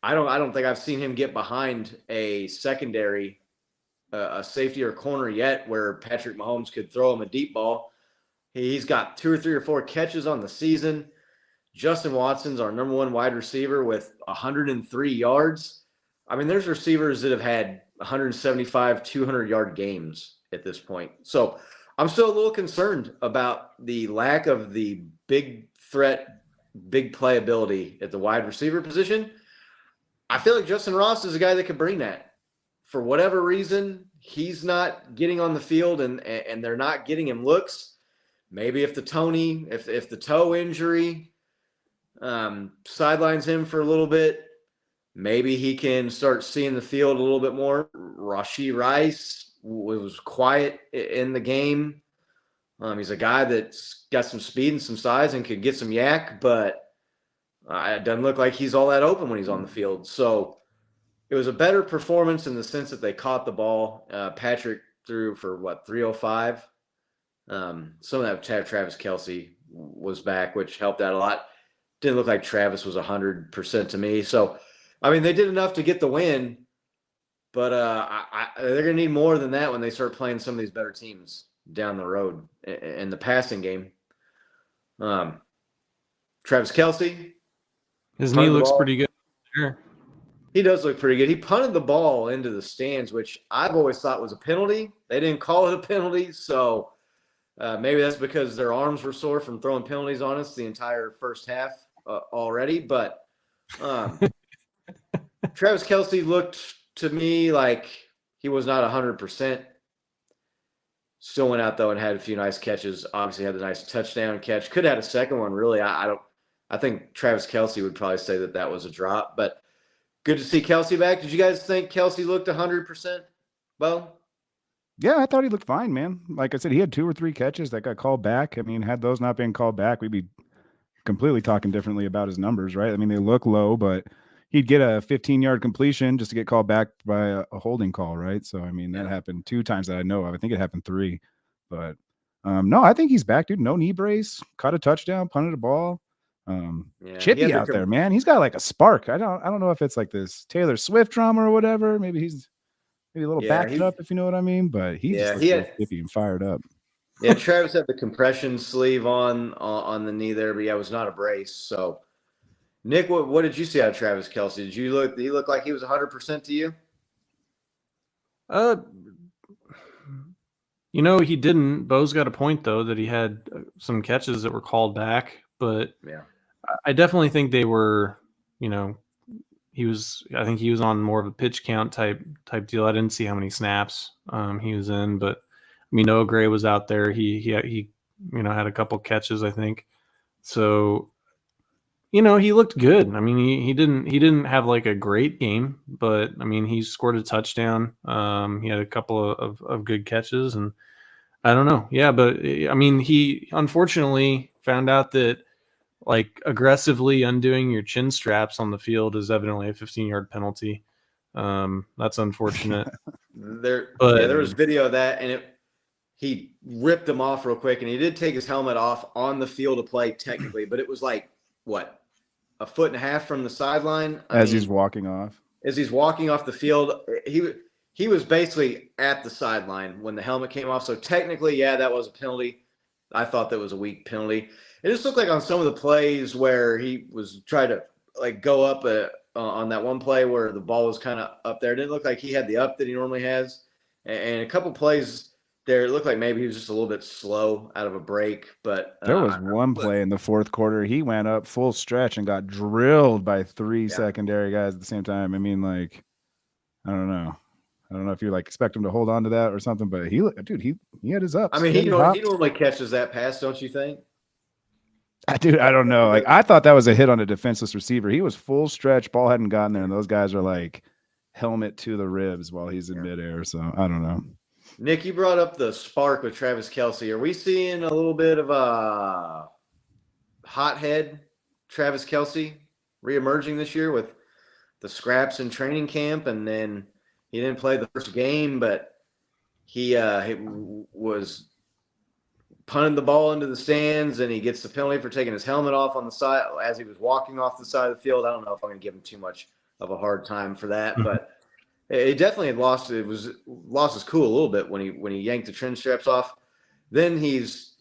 I don't think I've seen him get behind a secondary, a safety or corner yet where Patrick Mahomes could throw him a deep ball. He's got 2 or 3 or 4 catches on the season. Justin Watson's our number 1 wide receiver with 103 yards. I mean, there's receivers that have had 175, 200-yard games at this point. So I'm still a little concerned about the lack of the big threat, big playability at the wide receiver position. I feel like Justin Ross is a guy that could bring that. For whatever reason, he's not getting on the field and they're not getting him looks. Maybe if the toe injury sidelines him for a little bit, maybe he can start seeing the field a little bit more. Rashee Rice was quiet in the game. He's a guy that's got some speed and some size and could get some yak, but it doesn't look like he's all that open when he's on the field. So it was a better performance in the sense that they caught the ball. Patrick threw for 305. Some of that Travis Kelce was back, which helped out a lot. Didn't look like Travis was 100% to me. So, I mean, they did enough to get the win, but they're going to need more than that when they start playing some of these better teams down the road in the passing game. Travis Kelce. His knee looks pretty good. Sure. He does look pretty good. He punted the ball into the stands, which I've always thought was a penalty. They didn't call it a penalty, so maybe that's because their arms were sore from throwing penalties on us the entire first half already. But Travis Kelce looked to me like he was not 100%. Still went out, though, and had a few nice catches. Obviously had a nice touchdown catch. Could have had a second one, really. I I think Travis Kelce would probably say that was a drop. But good to see Kelce back. Did you guys think Kelce looked 100%? Well, Yeah, I thought he looked fine, man. Like I said, he had 2 or 3 catches that got called back. I mean, had those not been called back, we'd be completely talking differently about his numbers, right? I mean, they look low, but he'd get a 15-yard completion just to get called back by a holding call, right? So, I mean, that happened 2 times that I know of. I think it happened 3. But no, I think he's back, dude. No knee brace, caught a touchdown, punted a ball. Chippy out there, man. He's got like a spark. I don't know if it's like this Taylor Swift drama or whatever. Maybe he's a little backed up, if you know what I mean. But he's just chippy and fired up. Yeah, Travis had the compression sleeve on the knee there, but it was not a brace. So, Nick, what did you see out of Travis Kelce? Did he look like he was 100% to you? He didn't. Bo's got a point though that he had some catches that were called back, but I definitely think they were. I think he was on more of a pitch count type deal. I didn't see how many snaps he was in, but I mean, Noah Gray was out there. He had a couple catches, I think. So, he looked good. I mean, he didn't have like a great game, but I mean, he scored a touchdown. He had a couple of good catches, and I don't know. Yeah, but I mean, he unfortunately found out that like aggressively undoing your chin straps on the field is evidently a 15-yard penalty. That's unfortunate. There was video of that, and he ripped them off real quick, and he did take his helmet off on the field of play technically, but it was like what, a foot and a half from the sideline He's walking off. As he's walking off the field, he was basically at the sideline when the helmet came off. So technically, yeah, that was a penalty. I thought that was a weak penalty. It just looked like on some of the plays where he was trying to like go up on that one play where the ball was kind of up there. It didn't look like he had the up that he normally has. And a couple plays there, it looked like maybe he was just a little bit slow out of a break. But there was one play in the fourth quarter. He went up full stretch and got drilled by 3 secondary guys at the same time. I mean, like, I don't know. I don't know if you like expect him to hold on to that or something, but he had his ups. I mean, he normally catches that pass, don't you think? Dude, I don't know. Like, I thought that was a hit on a defenseless receiver. He was full stretch, ball hadn't gotten there, and those guys are like helmet to the ribs while he's in midair. So I don't know. Nick, you brought up the spark with Travis Kelce. Are we seeing a little bit of a hothead Travis Kelce reemerging this year with the scraps in training camp? And then he didn't play the first game, but he was punted the ball into the stands, and he gets the penalty for taking his helmet off on the side as he was walking off the side of the field. I don't know if I'm going to give him too much of a hard time for that, but he definitely had lost his cool a little bit when he yanked the chin straps off. Then he's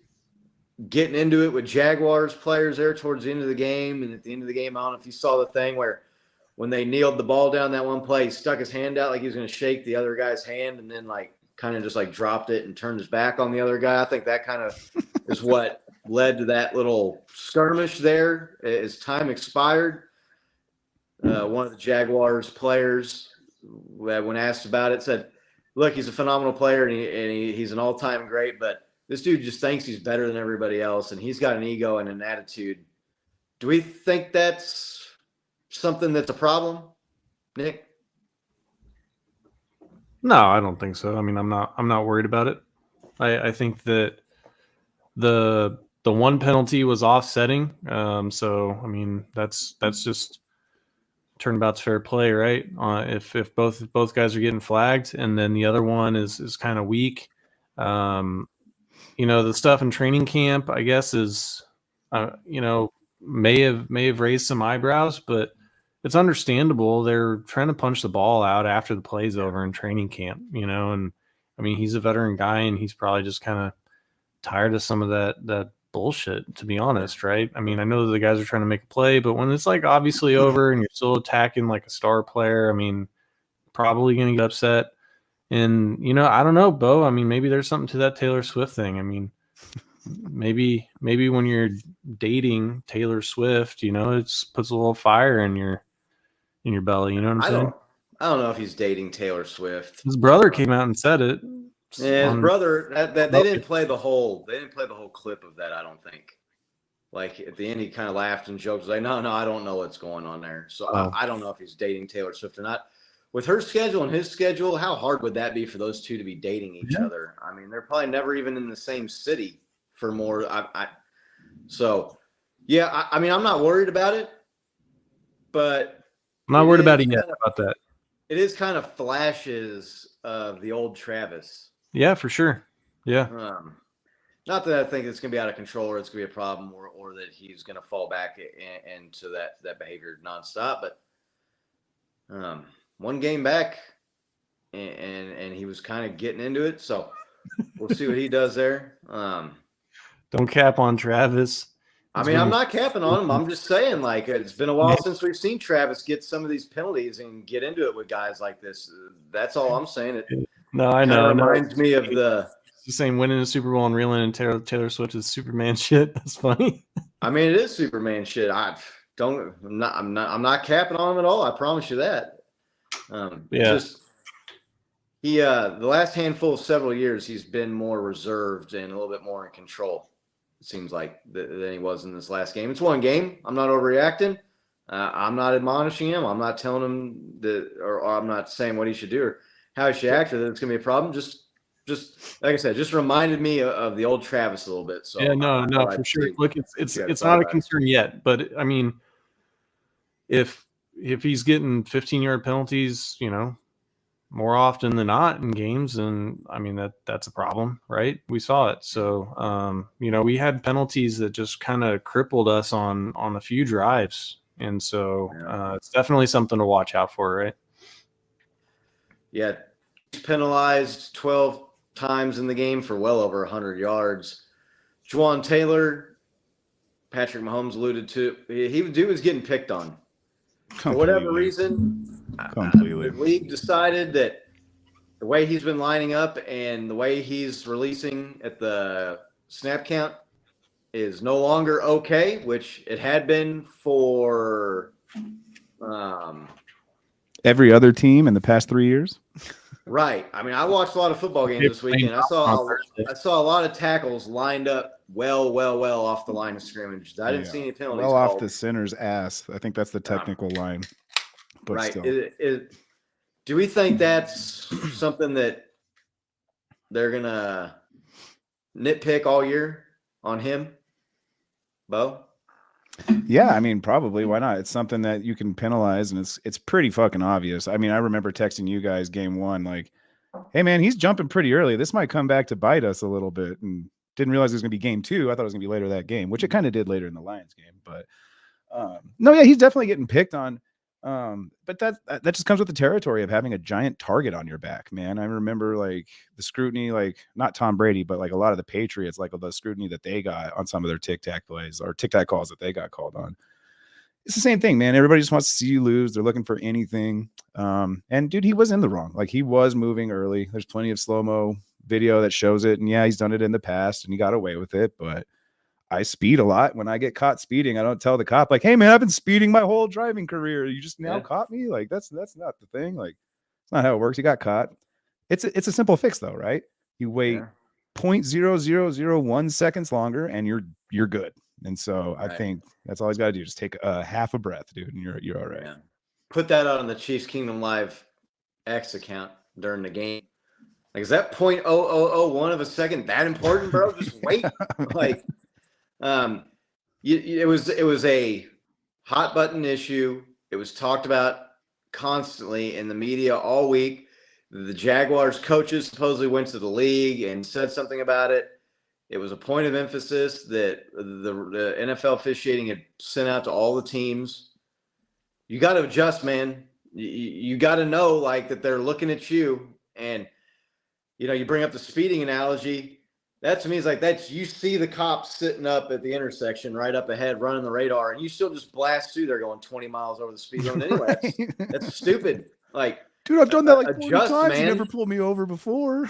getting into it with Jaguars players there towards the end of the game, and at the end of the game, I don't know if you saw the thing where when they kneeled the ball down that one play, he stuck his hand out like he was going to shake the other guy's hand, and then like kind of just like dropped it and turned his back on the other guy. I think that kind of is what led to that little skirmish there as time expired. One of the Jaguars players, when asked about it, said, look, he's a phenomenal player and he's an all-time great, but this dude just thinks he's better than everybody else, and he's got an ego and an attitude. Do we think that's something that's a problem, Nick? No, I don't think so. I mean, I'm not worried about it. I think that the one penalty was offsetting. So I mean, that's just turnabout's fair play, right? If both guys are getting flagged, and then the other one is kind of weak. The stuff in training camp, I guess, is may have raised some eyebrows, but it's understandable. They're trying to punch the ball out after the play's over in training camp, and I mean, he's a veteran guy and he's probably just kind of tired of some of that bullshit, to be honest. Right. I mean, I know the guys are trying to make a play, but when it's like obviously over and you're still attacking like a star player, I mean, probably going to get upset. And, I don't know, Bo, I mean, maybe there's something to that Taylor Swift thing. I mean, maybe when you're dating Taylor Swift, it puts a little fire in your belly. You know what I'm saying? I don't know if he's dating Taylor Swift. His brother came out and said it. Yeah, his brother. That they didn't play the whole clip of that, I don't think. like at the end, he kind of laughed and joked, like, no, I don't know what's going on there. So I don't know if he's dating Taylor Swift or not. With her schedule and his schedule, how hard would that be for those two to be dating each other? I mean, they're probably never even in the same city for more. So, yeah, I mean, I'm not worried about it, but I'm not worried about it yet about that. It is kind of flashes of the old Travis. Yeah, for sure. Yeah. Not that I think it's going to be out of control or it's going to be a problem or that he's going to fall back into that behavior nonstop. But one game back, and he was kind of getting into it. So we'll see what he does there. Don't cap on Travis. I mean, I'm not capping on him. I'm just saying, like, it's been a while since we've seen Travis get some of these penalties and get into it with guys like this. That's all I'm saying. It I know. Reminds me of the same winning a Super Bowl and reeling in Taylor Swift's Superman shit. That's funny. I mean, it is Superman shit. I'm not capping on him at all. I promise you that. The last handful of several years, he's been more reserved and a little bit more in control. It seems like than he was in this last game. It's one game. I'm not overreacting. I'm not admonishing him. I'm not telling him or I'm not saying what he should do or how he should act or that it's going to be a problem. Just like I said, just reminded me of the old Travis a little bit. So yeah, no, for sure. Look, it's not a concern yet, but I mean, if he's getting 15-yard penalties, more often than not in games, and I mean that's a problem, right? We saw it. So we had penalties that just kind of crippled us on a few drives, and so it's definitely something to watch out for, right? Yeah, he's penalized 12 times in the game for well over 100 yards. Juwan Taylor, Patrick Mahomes alluded to, he was getting picked on. For whatever reason, the league decided that the way he's been lining up and the way he's releasing at the snap count is no longer okay, which it had been for every other team in the past 3 years. Right. I mean, I watched a lot of football games this weekend. I saw a lot of tackles lined up well off the line of scrimmage. I didn't see any penalties. Well off the center's ass. I think that's the technical line. But right. Still. Do we think that's something that they're gonna nitpick all year on him, Bo? Yeah, I mean, probably. Why not? It's something that you can penalize, and it's pretty fucking obvious. I mean, I remember texting you guys game one, like, hey, man, he's jumping pretty early. This might come back to bite us a little bit. And didn't realize it was going to be game two. I thought it was going to be later that game, which it kind of did later in the Lions game. But no, yeah, he's definitely getting picked on. But that just comes with the territory of having a giant target on your back, man. I remember like the scrutiny, like not Tom Brady, but like a lot of the Patriots, like the scrutiny that they got on some of their tic-tac plays or tic-tac calls that they got called on. It's the same thing, man. Everybody just wants to see you lose. They're looking for anything. And dude, he was in the wrong. Like he was moving early. There's plenty of slow-mo video that shows it. And yeah, he's done it in the past and he got away with it, but I speed a lot. When I get caught speeding, I don't tell the cop like, hey man, I've been speeding my whole driving career. You just now caught me. Like that's not the thing. Like it's not how it works. You got caught. It's a simple fix though, right? You wait 0.0001 seconds longer and you're good. And so I think that's all he's got to do. Just take a half a breath, dude. And you're all right. Yeah. Put that out on the Chiefs Kingdom Live X account during the game. Like, is that 0.0001 of a second that important, bro? Just wait. Like, it was a hot button issue. It was talked about constantly in the media all week. The Jaguars coaches supposedly went to the league and said something about it. It was a point of emphasis that the NFL officiating had sent out to all the teams. You got to adjust, man. You got to know like that they're looking at you. And, you bring up the speeding analogy. That to me is like that's you see the cops sitting up at the intersection right up ahead running the radar and you still just blast through there going 20 miles over the speed limit anyway. That's stupid. Like, dude, I've done that like 40 adjust, times. Man. You never pulled me over before.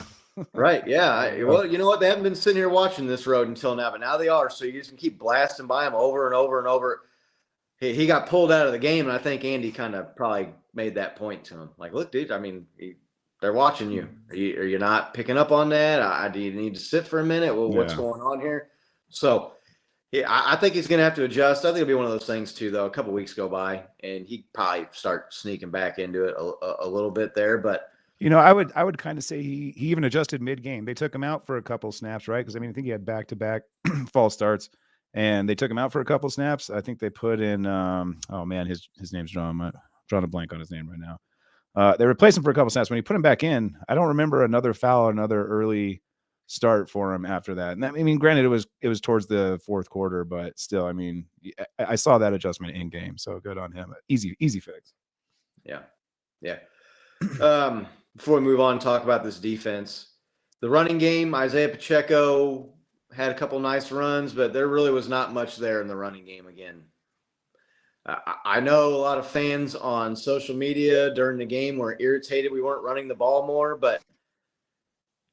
Right. Yeah. Well, you know what? They haven't been sitting here watching this road until now, but now they are. So you just can keep blasting by them over and over and over. He got pulled out of the game, and I think Andy kind of probably made that point to him. Like, look, dude, I mean, they're watching you. Are you not picking up on that? Do you need to sit for a minute? Well, what's going on here? So, Yeah, I think he's going to have to adjust. I think it'll be one of those things too, though. A couple weeks go by, and he probably start sneaking back into it a little bit there. But I would kind of say he even adjusted mid game. They took him out for a couple snaps, right? Because I mean, I think he had back to back false starts, and they took him out for a couple snaps. I think they put in oh man, his name's drawing a blank on his name right now. They replaced him for a couple snaps. When he put him back in, I don't remember another foul, another early start for him after that. And that, I mean, granted, it was towards the fourth quarter, but still, I mean, I saw that adjustment in game, so good on him. Easy fix. yeah. Before we move on and talk about this defense, the running game, Isaiah Pacheco had a couple nice runs, but there really was not much there in the running game again. I know a lot of fans on social media during the game were irritated we weren't running the ball more, but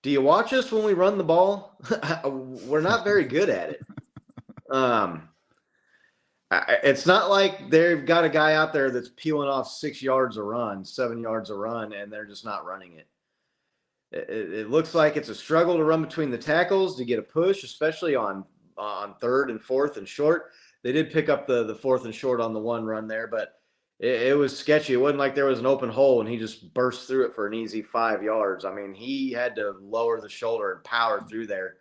do you watch us when we run the ball? We're not very good at it. It's not like they've got a guy out there that's peeling off 6 yards a run, 7 yards a run, and they're just not running it. It looks like it's a struggle to run between the tackles to get a push, especially on third and fourth and short. They did pick up the fourth and short on the one run there, but it was sketchy. It wasn't like there was an open hole and he just burst through it for an easy 5 yards. I mean, he had to lower the shoulder and power through there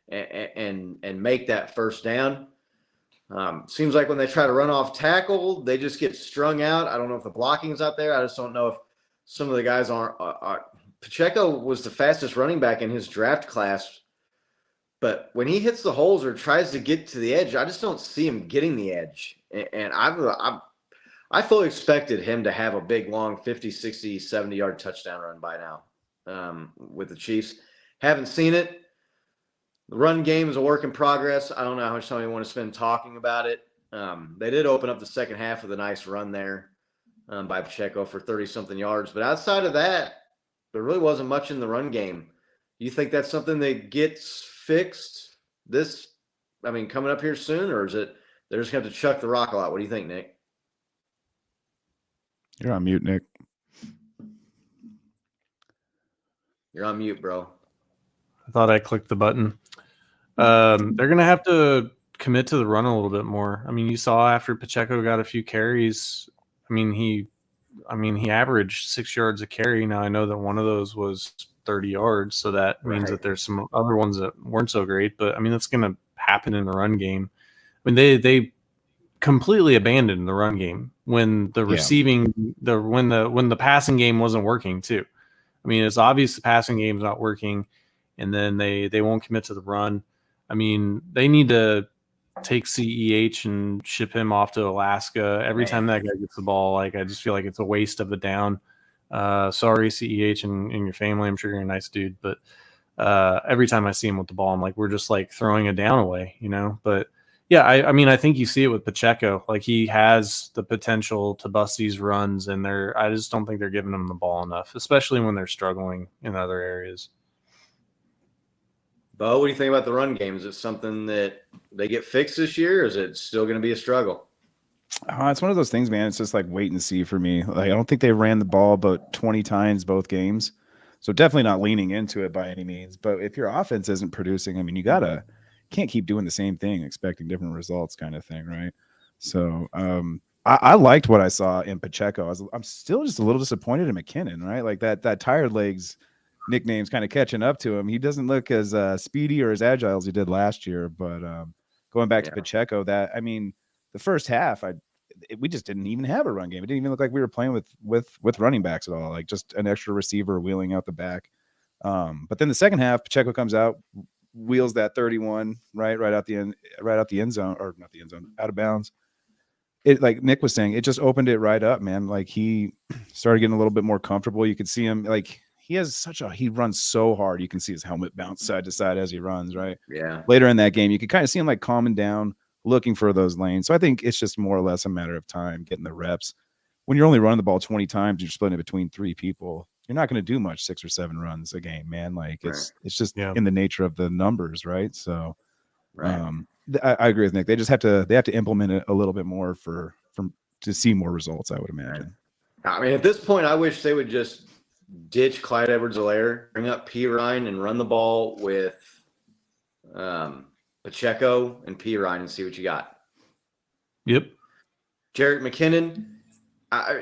and make that first down. Seems like when they try to run off tackle, they just get strung out. I don't know if the blocking's out there. I just don't know if some of the guys aren't. Pacheco was the fastest running back in his draft class, but when he hits the holes or tries to get to the edge, I just don't see him getting the edge. And I fully expected him to have a big, long 50, 60, 70-yard touchdown run by now with the Chiefs. Haven't seen it. The run game is a work in progress. I don't know how much time we want to spend talking about it. They did open up the second half with a nice run there by Pacheco for 30-something yards. But outside of that, there really wasn't much in the run game. You think that's something that gets fixed coming up here soon, or is it they're just going to have to chuck the rock a lot? What do you think, Nick? You're on mute, Nick. You're on mute, bro. I thought I clicked the button. They're going to have to commit to the run a little bit more. I mean, you saw after Pacheco got a few carries, he averaged 6 yards a carry. Now I know that one of those was 30 yards, so that means that there's some other ones that weren't so great, but I mean, that's going to happen in the run game. I mean, they completely abandoned the run game when the receiving when the passing game wasn't working too. I mean, it's obvious the passing game's not working, and then they won't commit to the run. I mean, they need to take CEH and ship him off to Alaska. Every time that guy gets the ball, I just feel like it's a waste of a down. Sorry, CEH and your family. I'm sure you're a nice dude, but every time I see him with the ball, I'm like, we're just like throwing a down away, But yeah, I mean, I think you see it with Pacheco. Like, he has the potential to bust these runs, and I just don't think they're giving him the ball enough, especially when they're struggling in other areas. Bo, what do you think about the run game? Is it something that they get fixed this year, or is it still going to be a struggle? It's one of those things, man. It's just like wait and see for me. Like, I don't think they ran the ball about 20 times both games. So definitely not leaning into it by any means. But if your offense isn't producing, I mean, you can't keep doing the same thing, expecting different results kind of thing, right? So I liked what I saw in Pacheco. I'm still just a little disappointed in McKinnon, right? Like that tired legs nickname's kind of catching up to him. He doesn't look as speedy or as agile as he did last year. But going back to Pacheco, the first half, we just didn't even have a run game. It didn't even look like we were playing with running backs at all, like just an extra receiver wheeling out the back. But then the second half, Pacheco comes out, wheels that 31 right out the end zone, or not the end zone, out of bounds. It, like Nick was saying, it just opened it right up, man. Like, he started getting a little bit more comfortable. You could see him, like, he runs so hard. You can see his helmet bounce side to side as he runs, right? Yeah. Later in that game, you could kind of see him like calming down, looking for those lanes. So I think it's just more or less a matter of time getting the reps. When you're only running the ball 20 times, you're splitting it between 3 people. You're not going to do much 6 or 7 runs a game, man. Like, it's just in the nature of the numbers, right? So I agree with Nick. They have to implement it a little bit more to see more results, I would imagine. I mean, at this point, I wish they would just ditch Clyde Edwards-Helaire, bring up P. Ryan, and run the ball with Pacheco, and Pirine and see what you got. Yep. Jerick McKinnon,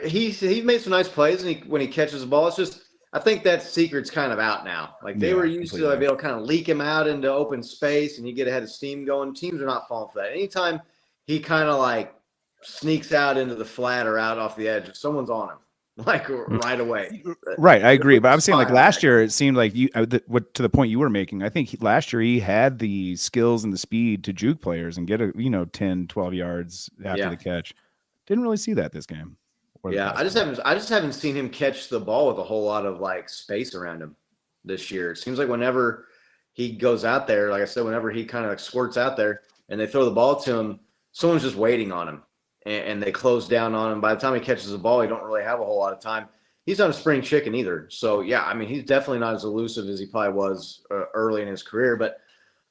he made some nice plays when he catches the ball. It's just I think that secret's kind of out now. Like they were used to be able to kind of leak him out into open space and you get ahead of steam going. Teams are not falling for that. Anytime he kind of like sneaks out into the flat or out off the edge, someone's on him like right away. Right, I agree. But I'm saying like last year, it seemed like what to the point you were making. I think last year he had the skills and the speed to juke players and get 10, 12 yards after the catch. Didn't really see that this game. Yeah, I just haven't seen him catch the ball with a whole lot of like space around him this year. It seems like whenever he goes out there, like I said, whenever he kind of like squirts out there and they throw the ball to him, someone's just waiting on him and they close down on him. By the time he catches the ball, he don't really have a whole lot of time. He's not a spring chicken either. So yeah, I mean, he's definitely not as elusive as he probably was early in his career. But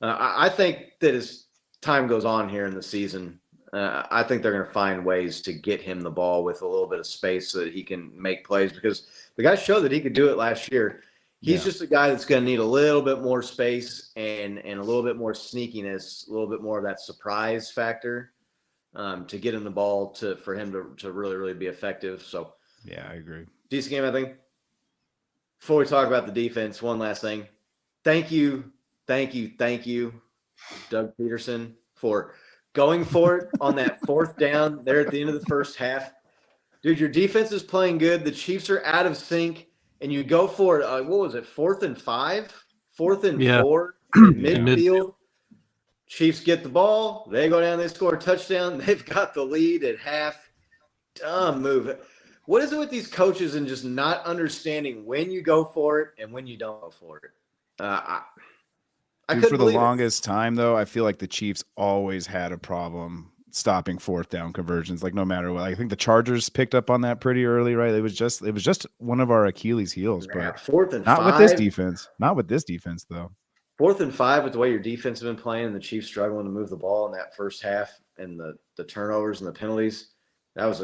I think that as time goes on here in the season, I think they're going to find ways to get him the ball with a little bit of space so that he can make plays because the guy showed that he could do it last year. He's just a guy that's going to need a little bit more space and a little bit more sneakiness, a little bit more of that surprise factor to get him the ball for him to really, really be effective. So, yeah, I agree. Decent game, I think. Before we talk about the defense, one last thing. Thank you, Doug Peterson, for going for it on that fourth down there at the end of the first half. Dude, your defense is playing good. The Chiefs are out of sync, and you go for it. What was it, 4th and 5? 4th and 4 midfield. Chiefs get the ball. They go down. They score a touchdown. They've got the lead at half. Dumb move. What is it with these coaches and just not understanding when you go for it and when you don't go for it? For the longest time, though, I feel like the Chiefs always had a problem stopping 4th down conversions. Like no matter what, I think the Chargers picked up on that pretty early, right? It was just one of our Achilles heels. But 4th and not 5. with this defense. Not with this defense, though. 4th and 5 with the way your defense has been playing and the Chiefs struggling to move the ball in that first half and the turnovers and the penalties. That was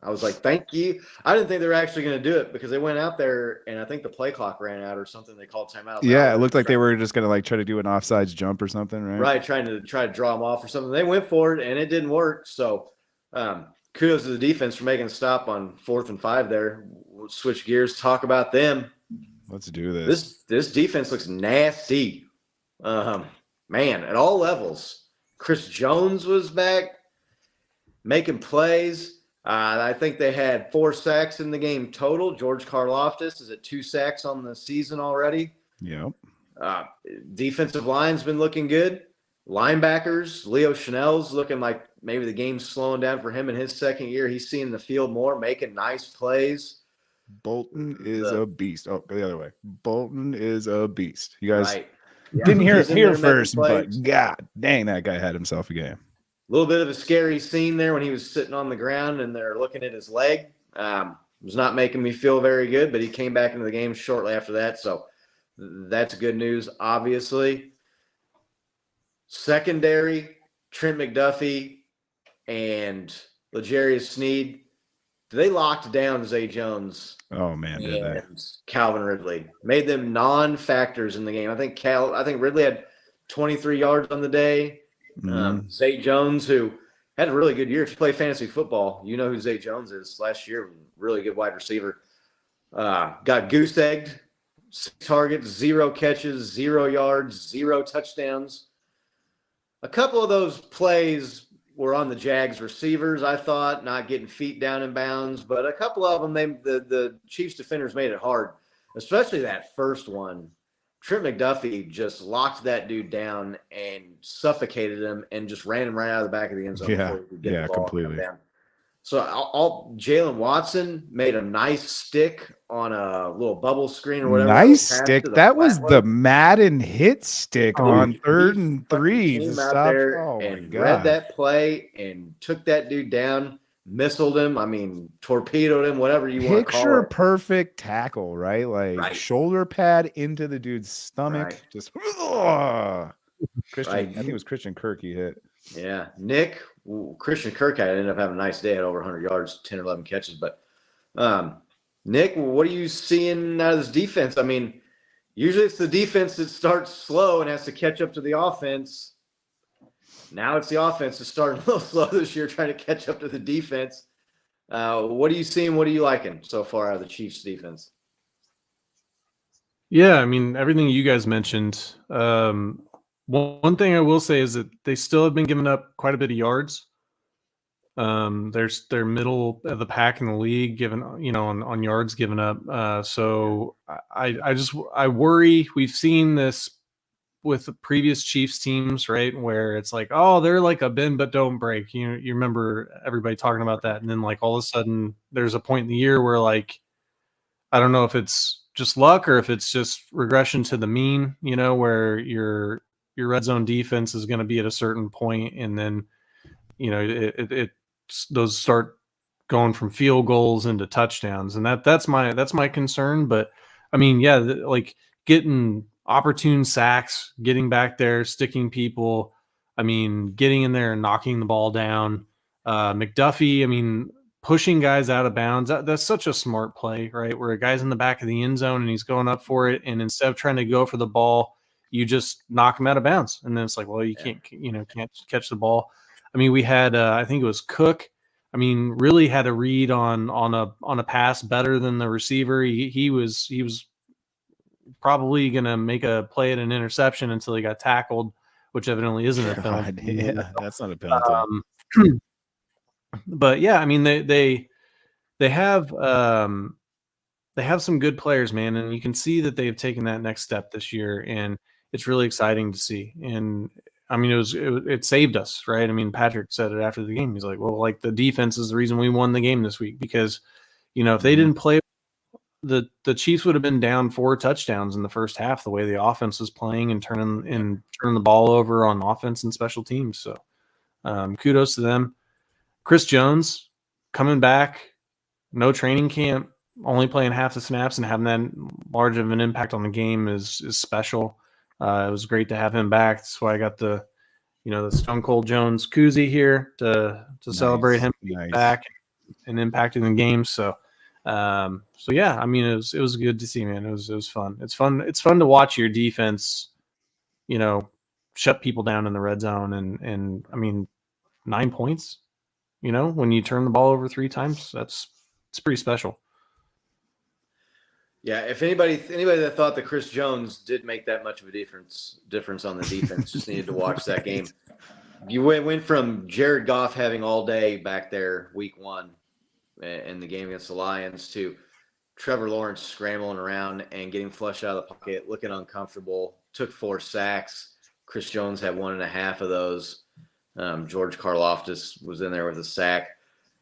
I was like, thank you. I didn't think they were actually going to do it because they went out there and I think the play clock ran out or something. They called timeout. Yeah, it looked like they were just going to like try to do an offsides jump or something, right? Right, trying to draw them off or something. They went for it and it didn't work. So kudos to the defense for making a stop on 4th and 5 there. We'll switch gears, talk about them. Let's do this. This defense looks nasty. Man, at all levels. Chris Jones was back making plays. I think they had 4 sacks in the game total. George Karlaftis is at 2 sacks on the season already. Yep. Defensive line's been looking good. Linebackers, Leo Chanel's looking like maybe the game's slowing down for him in his second year. He's seeing the field more, making nice plays. Bolton is a beast. Oh, go the other way. Bolton is a beast. You guys Yeah, didn't hear it here first, but God dang, that guy had himself a game. A little bit of a scary scene there when he was sitting on the ground and they're looking at his leg. It was not making me feel very good, but he came back into the game shortly after that. So that's good news, obviously. Secondary, Trent McDuffie and L'Jarius Sneed, they locked down Zay Jones. Oh, man, did they? Calvin Ridley. Made them non-factors in the game. I think Ridley had 23 yards on the day. Zay Jones, who had a really good year. If you play fantasy football, you know who Zay Jones is. Last year, really good wide receiver. Got goose-egged, 6 targets, 0 catches, 0 yards, 0 touchdowns. A couple of those plays were on the Jags receivers, I thought, not getting feet down in bounds. But a couple of them, the Chiefs defenders made it hard, especially that first one. Trent McDuffie just locked that dude down and suffocated him and just ran him right out of the back of the end zone. Yeah, completely. So Jalen Watson made a nice stick on a little bubble screen or whatever. Nice stick. That was the Madden hit stick on 3rd and 3. Came out there and read that play and took that dude down. Missiled him. I mean, torpedoed him, whatever you want to call it. Picture perfect tackle, right? Like shoulder pad into the dude's stomach. Right. Just Christian. I think it was Christian Kirk he hit. Yeah. Christian Kirk ended up having a nice day at over 100 yards, 10 or 11 catches. But Nick, what are you seeing out of this defense? I mean, usually it's the defense that starts slow and has to catch up to the offense. Now it's the offense is starting a little slow this year, trying to catch up to the defense. What are you seeing? What are you liking so far out of the Chiefs defense? Yeah, I mean everything you guys mentioned. One thing I will say is that they still have been giving up quite a bit of yards. They're middle of the pack in the league, given on yards given up. So I worry. We've seen this with the previous Chiefs teams, right? Where it's like, oh, they're like a bend but don't break. You remember everybody talking about that, and then like all of a sudden, there's a point in the year where like I don't know if it's just luck or if it's just regression to the mean. Where your red zone defense is going to be at a certain point, and then it those start going from field goals into touchdowns, and that's my concern. But I mean, yeah, like getting opportune sacks, getting back there, sticking people. I mean, getting in there and knocking the ball down. McDuffie, I mean, pushing guys out of bounds. That's such a smart play, right? Where a guy's in the back of the end zone and he's going up for it, and instead of trying to go for the ball, you just knock him out of bounds, and then it's like, well, you can't catch the ball. I mean, we had I think it was Cook. I mean, really had a read on a pass better than the receiver. He was probably going to make a play at an interception until he got tackled, which evidently isn't a penalty. God, yeah, that's not a penalty. But yeah, I mean they have some good players, man, and you can see that they've taken that next step this year, and it's really exciting to see. And I mean, it saved us, right? I mean, Patrick said it after the game. He's like, well, like the defense is the reason we won the game this week, because if they didn't play, the Chiefs would have been down 4 touchdowns in the first half, the way the offense was playing and turning the ball over on offense and special teams. So kudos to them. Chris Jones coming back, no training camp, only playing half the snaps and having that large of an impact on the game is special. It was great to have him back. That's why I got the Stone Cold Jones koozie here to celebrate him being back and impacting the game. So yeah, I mean, it was good to see, man. It was fun. It's fun to watch your defense, shut people down in the red zone, and I mean, 9 points, when you turn the ball over 3 times, it's pretty special. Yeah, if anybody that thought that Chris Jones did make that much of a difference on the defense just needed to watch that game. You went from Jared Goff having all day back there week 1 in the game against the Lions to Trevor Lawrence scrambling around and getting flushed out of the pocket, looking uncomfortable, took 4 sacks. Chris Jones had 1.5 of those. George Karlaftis was in there with a sack.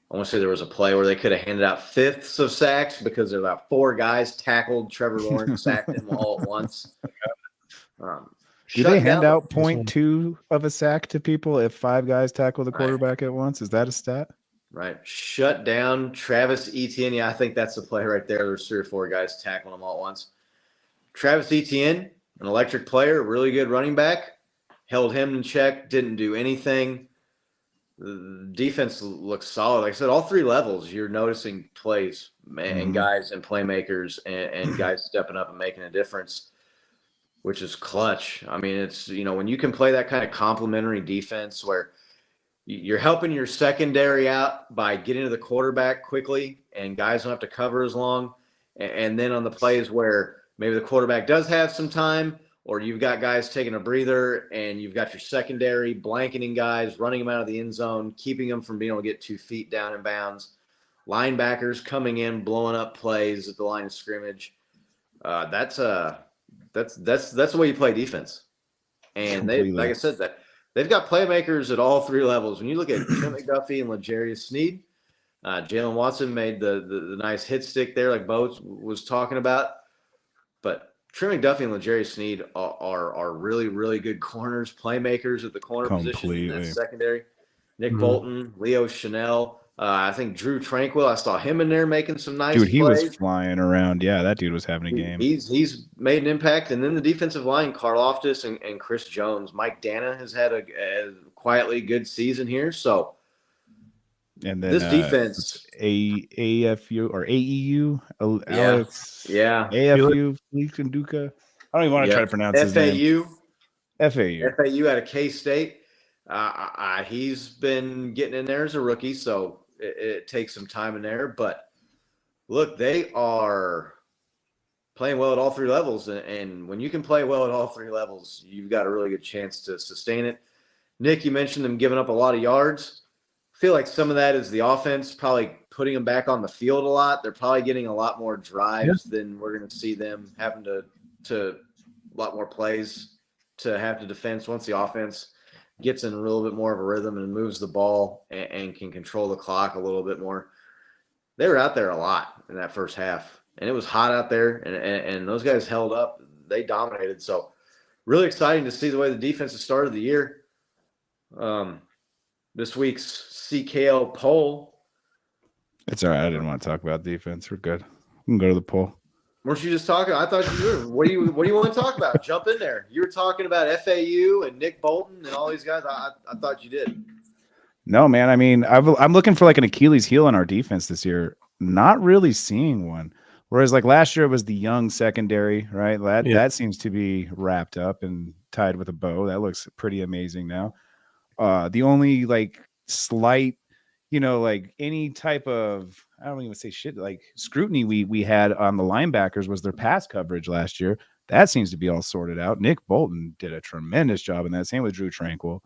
I want to say there was a play where they could have handed out 5ths of sacks because there were about 4 guys tackled Trevor Lawrence, sacked him all at once. Do they hand out 0.2 of a sack to people if 5 guys tackle the quarterback at once? Is that a stat? Right. Shut down Travis Etienne. Yeah, I think that's the play right there. There's 3 or 4 guys tackling him all at once. Travis Etienne, an electric player, really good running back, held him in check, didn't do anything. The defense looks solid. Like I said, all 3 levels, you're noticing plays and guys and playmakers and guys stepping up and making a difference, which is clutch. I mean, it's, when you can play that kind of complementary defense where you're helping your secondary out by getting to the quarterback quickly and guys don't have to cover as long. And then on the plays where maybe the quarterback does have some time, or you've got guys taking a breather and you've got your secondary blanketing guys, running them out of the end zone, keeping them from being able to get 2 feet down in bounds. Linebackers coming in, blowing up plays at the line of scrimmage. That's the way you play defense. And like I said, they've got playmakers at all 3 levels. When you look at Trent McDuffie and L'Jarius Sneed, Jalen Watson made the nice hit stick there, like Bo was talking about. But Trent McDuffie and L'Jarius Sneed are really, really good corners, playmakers at the corner position in that secondary. Nick Bolton, Leo Chanel, I think Drew Tranquil. I saw him in there making some nice plays. He was flying around. Yeah, that dude was having a game. He's made an impact. And then the defensive line, Karlaftis and Chris Jones. Mike Dana has had a quietly good season here. So and then this defense, AFU or AEU, Alex, AFU, Felix and Duca. I don't even want to try to pronounce his name. FAU out of K-State. He's been getting in there as a rookie, so it takes some time in there. But look, they are playing well at all three levels. And when you can play well at all three levels, you've got a really good chance to sustain it. Nick, you mentioned them giving up a lot of yards. I feel like some of that is the offense probably putting them back on the field a lot. They're probably getting a lot more drives than we're going to see them having to a lot more plays to have to defense once the offense gets in a little bit more of a rhythm and moves the ball and can control the clock a little bit more. They were out there a lot in that first half, and it was hot out there, and those guys held up. They dominated. So really exciting to see the way the defense has started the year. This week's CKL poll. It's all right. I didn't want to talk about defense. We're good. We can go to the poll. Weren't you just talking? I thought you were. What do you want to talk about? Jump in there. You were talking about FAU and Nick Bolton and all these guys. I thought you did. No, man. I mean, I'm looking for like an Achilles heel in our defense this year. Not really seeing one. Whereas like last year it was the young secondary, right? That seems to be wrapped up and tied with a bow. That looks pretty amazing now. The only like slight, like any type of, I don't even say shit, like scrutiny we had on the linebackers was their pass coverage last year. That seems to be all sorted out. Nick Bolton did a tremendous job in that. Same with Drew Tranquil.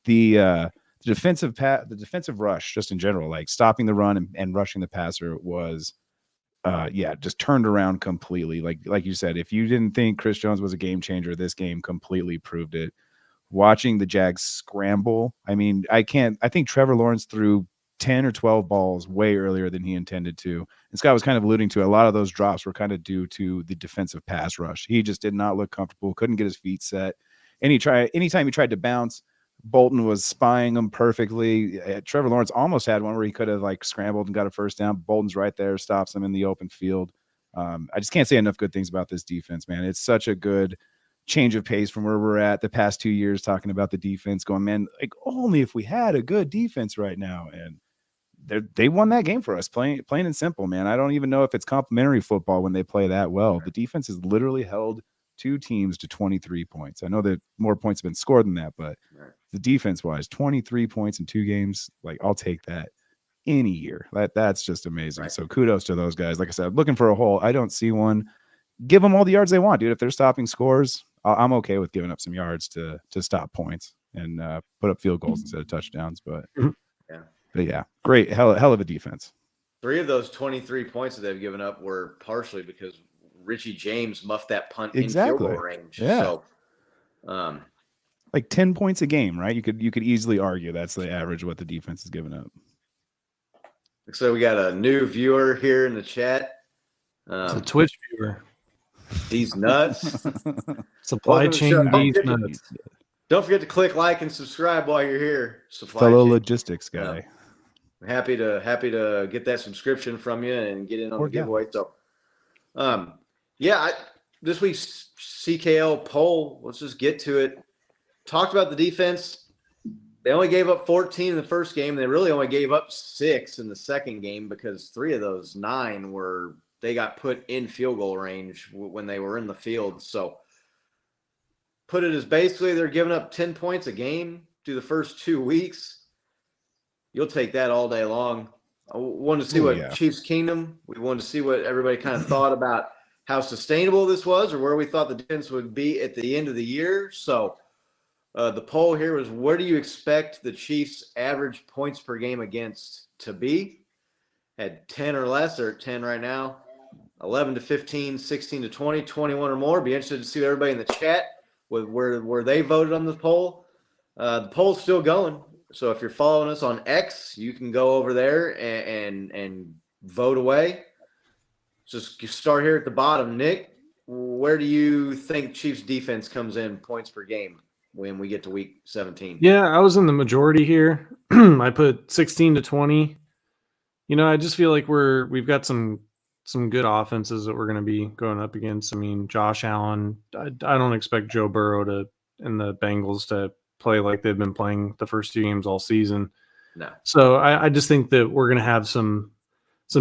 The defensive rush, just in general, like stopping the run and rushing the passer was, just turned around completely. Like you said, if you didn't think Chris Jones was a game changer, this game completely proved it. Watching the Jags scramble, I mean, I think Trevor Lawrence threw 10 or 12 balls way earlier than he intended to. And Scott was kind of alluding to a lot of those drops were kind of due to the defensive pass rush. He just did not look comfortable, couldn't get his feet set. Anytime he tried to bounce, Bolton was spying him perfectly. Trevor Lawrence almost had one where he could have like scrambled and got a first down. Bolton's right there, stops him in the open field. I just can't say enough good things about this defense, man. It's such a good change of pace from where we're at the past 2 years talking about the defense going, man, like only if we had a good defense right now. And they won that game for us, plain and simple, man. I don't even know if it's complimentary football when they play that well. The defense has literally held two teams to 23 points. I know that more points have been scored than that, but the defense wise, 23 points in 2 games, like I'll take that any year. That's just amazing. Right. So kudos to those guys. Like I said, looking for a hole. I don't see one. Give them all the yards they want, dude. If they're stopping scores, I'm okay with giving up some yards to stop points and put up field goals instead of touchdowns. But yeah, great. Hell of a defense. 3 of those 23 points that they've given up were partially because Richie James muffed that punt in field goal range. Yeah. So, like 10 points a game, right? You could easily argue that's the average what the defense is giving up. So we got a new viewer here in the chat. It's a Twitch viewer. These nuts. Supply chain these nuts. Don't forget to click like and subscribe while you're here. Fellow logistics guy. I'm happy to get that subscription from you and get in on the giveaway. So, this week's CKL poll. Let's just get to it. Talked about the defense. They only gave up 14 in the first game. They really only gave up 6 in the second game because 3 of those 9 they got put in field goal range when they were in the field. So put it as basically they're giving up 10 points a game through the first 2 weeks. You'll take that all day long. I wanted to see Chiefs Kingdom. We wanted to see what everybody kind of thought about how sustainable this was or where we thought the defense would be at the end of the year. So the poll here was, where do you expect the Chiefs' average points per game against to be? Had 10 or less. They're at 10 right now. 11 to 15, 16 to 20, 21 or more. Be interested to see everybody in the chat with where they voted on the poll. The poll's still going. So if you're following us on X, you can go over there and vote away. Just start here at the bottom. Nick, where do you think Chiefs defense comes in points per game when we get to week 17? Yeah, I was in the majority here. I put 16 to 20. I just feel like we've got some good offenses that we're going to be going up against. I mean, Josh Allen, I don't expect Joe Burrow and the Bengals to play like they've been playing the first 2 games all season. No. So I just think that we're going to have some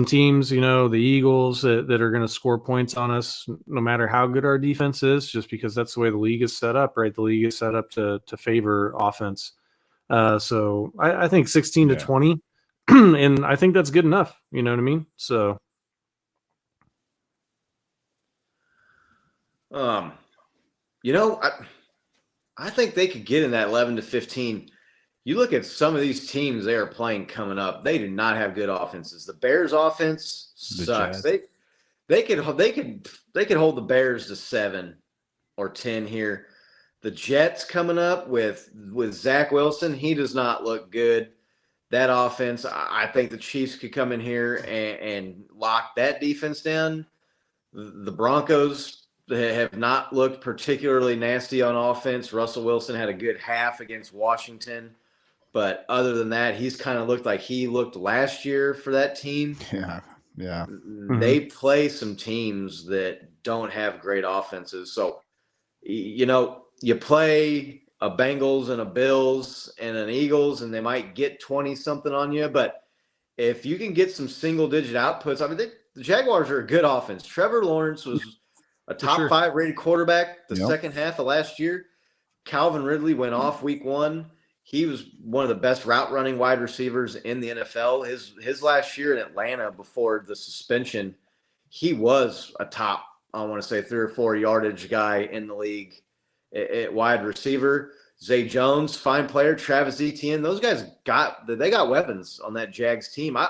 teams, the Eagles that are going to score points on us no matter how good our defense is, just because that's the way the league is set up, right? The league is set up to favor offense. So I think 16 to Yeah. 20, and I think that's good enough. You know what I mean? So You know, I think they could get in that 11 to 15. You look at some of these teams they are playing coming up. They do not have good offenses. The Bears' offense The sucks. Jets. They could hold the Bears to 7 or 10 here. The Jets coming up with Zach Wilson, he does not look good. That offense, I think the Chiefs could come in here and lock that defense down. The Broncos have not looked particularly nasty on offense. Russell Wilson had a good half against Washington, but other than that, he's kind of looked like he looked last year for that team. Yeah. Yeah. They play some teams that don't have great offenses. So, you play a Bengals and a Bills and an Eagles, and they might get 20 something on you. But if you can get some single digit outputs, I mean, the Jaguars are a good offense. Trevor Lawrence was a top 5 rated quarterback the second half of last year. Calvin Ridley went off week 1. He was one of the best route running wide receivers in the NFL. His last year in Atlanta before the suspension, he was a top, I want to say 3 or 4 yardage guy in the league at wide receiver. Zay Jones, fine player. Travis Etienne, those guys got weapons on that Jags team. I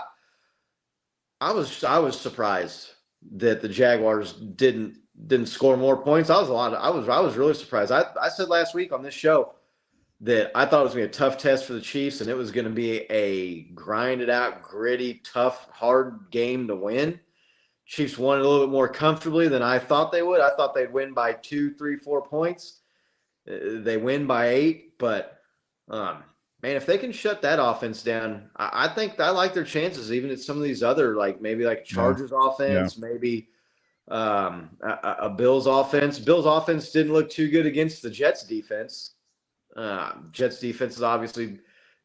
was surprised that the Jaguars didn't score more points. I was really surprised. I said last week on this show that I thought it was going to be a tough test for the Chiefs, and it was going to be a grinded out, gritty, tough, hard game to win. Chiefs won it a little bit more comfortably than I thought they would. I thought they'd win by 2, 3, 4 points. They win by 8, but man, if they can shut that offense down, I think I like their chances. Even at some of these other, maybe Chargers offense, maybe a Bills offense. Bills offense didn't look too good against the Jets defense. Jets defense has obviously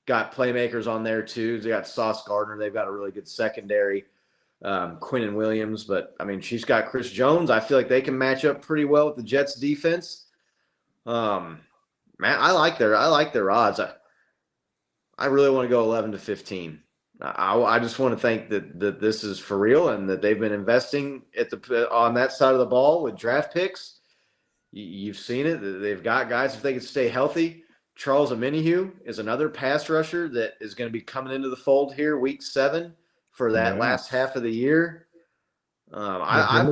got playmakers on there too. They got Sauce Gardner. They've got a really good secondary. Quinnen Williams, but I mean, she's got Chris Jones. I feel like they can match up pretty well with the Jets defense. Man, I like their odds. I really want to go 11 to 15. I just want to think that this is for real and that they've been investing on that side of the ball with draft picks. You've seen it. They've got guys, if they can stay healthy. Charles Omenihu is another pass rusher that is going to be coming into the fold here week 7 for that last half of the year. I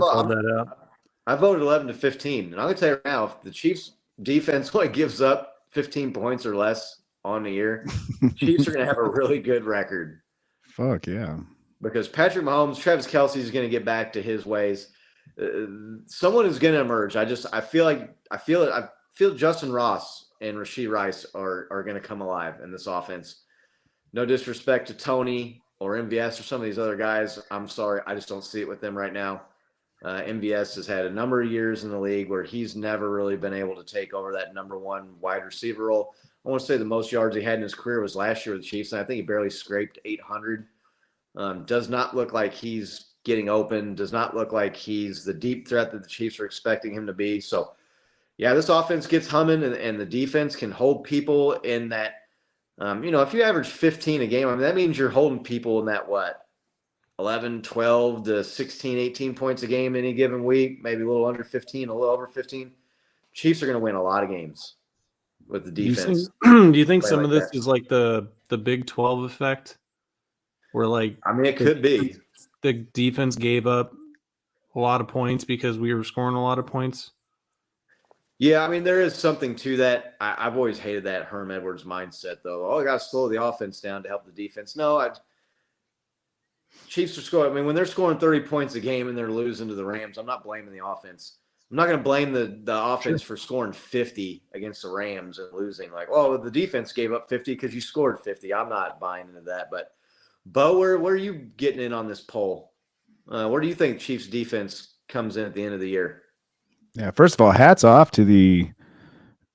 voted 11 to 15. And I'm going to tell you right now, if the Chiefs defense only gives up 15 points or less on the year, Chiefs are going to have a really good record. Fuck yeah. Because Patrick Mahomes, Travis Kelce is going to get back to his ways. Someone is going to emerge. I feel Justin Ross and Rashee Rice are going to come alive in this offense. No disrespect to Tony or MVS or some of these other guys. I'm sorry. I just don't see it with them right now. MVS has had a number of years in the league where he's never really been able to take over that number 1 wide receiver role. I want to say the most yards he had in his career was last year with the Chiefs, and I think he barely scraped 800. Does not look like he's getting open. Does not look like he's the deep threat that the Chiefs are expecting him to be. So, yeah, this offense gets humming, and the defense can hold people in that. If you average 15 a game, I mean, that means you're holding people in that, 11, 12 to 16, 18 points a game any given week, maybe a little under 15, a little over 15. Chiefs are going to win a lot of games with the defense. Do you think some of this is like the Big 12 effect? Where it could be. The defense gave up a lot of points because we were scoring a lot of points. Yeah, I mean, there is something to that. I've always hated that Herm Edwards mindset, though. Oh, I got to slow the offense down to help the defense. No, Chiefs are scoring. I mean, when they're scoring 30 points a game and they're losing to the Rams, I'm not blaming the offense. I'm not going to blame the offense for scoring 50 against the Rams and losing. The defense gave up 50 because you scored 50. I'm not buying into that. But, Bo, where are you getting in on this poll? Where do you think Chiefs defense comes in at the end of the year? Yeah, first of all, hats off to the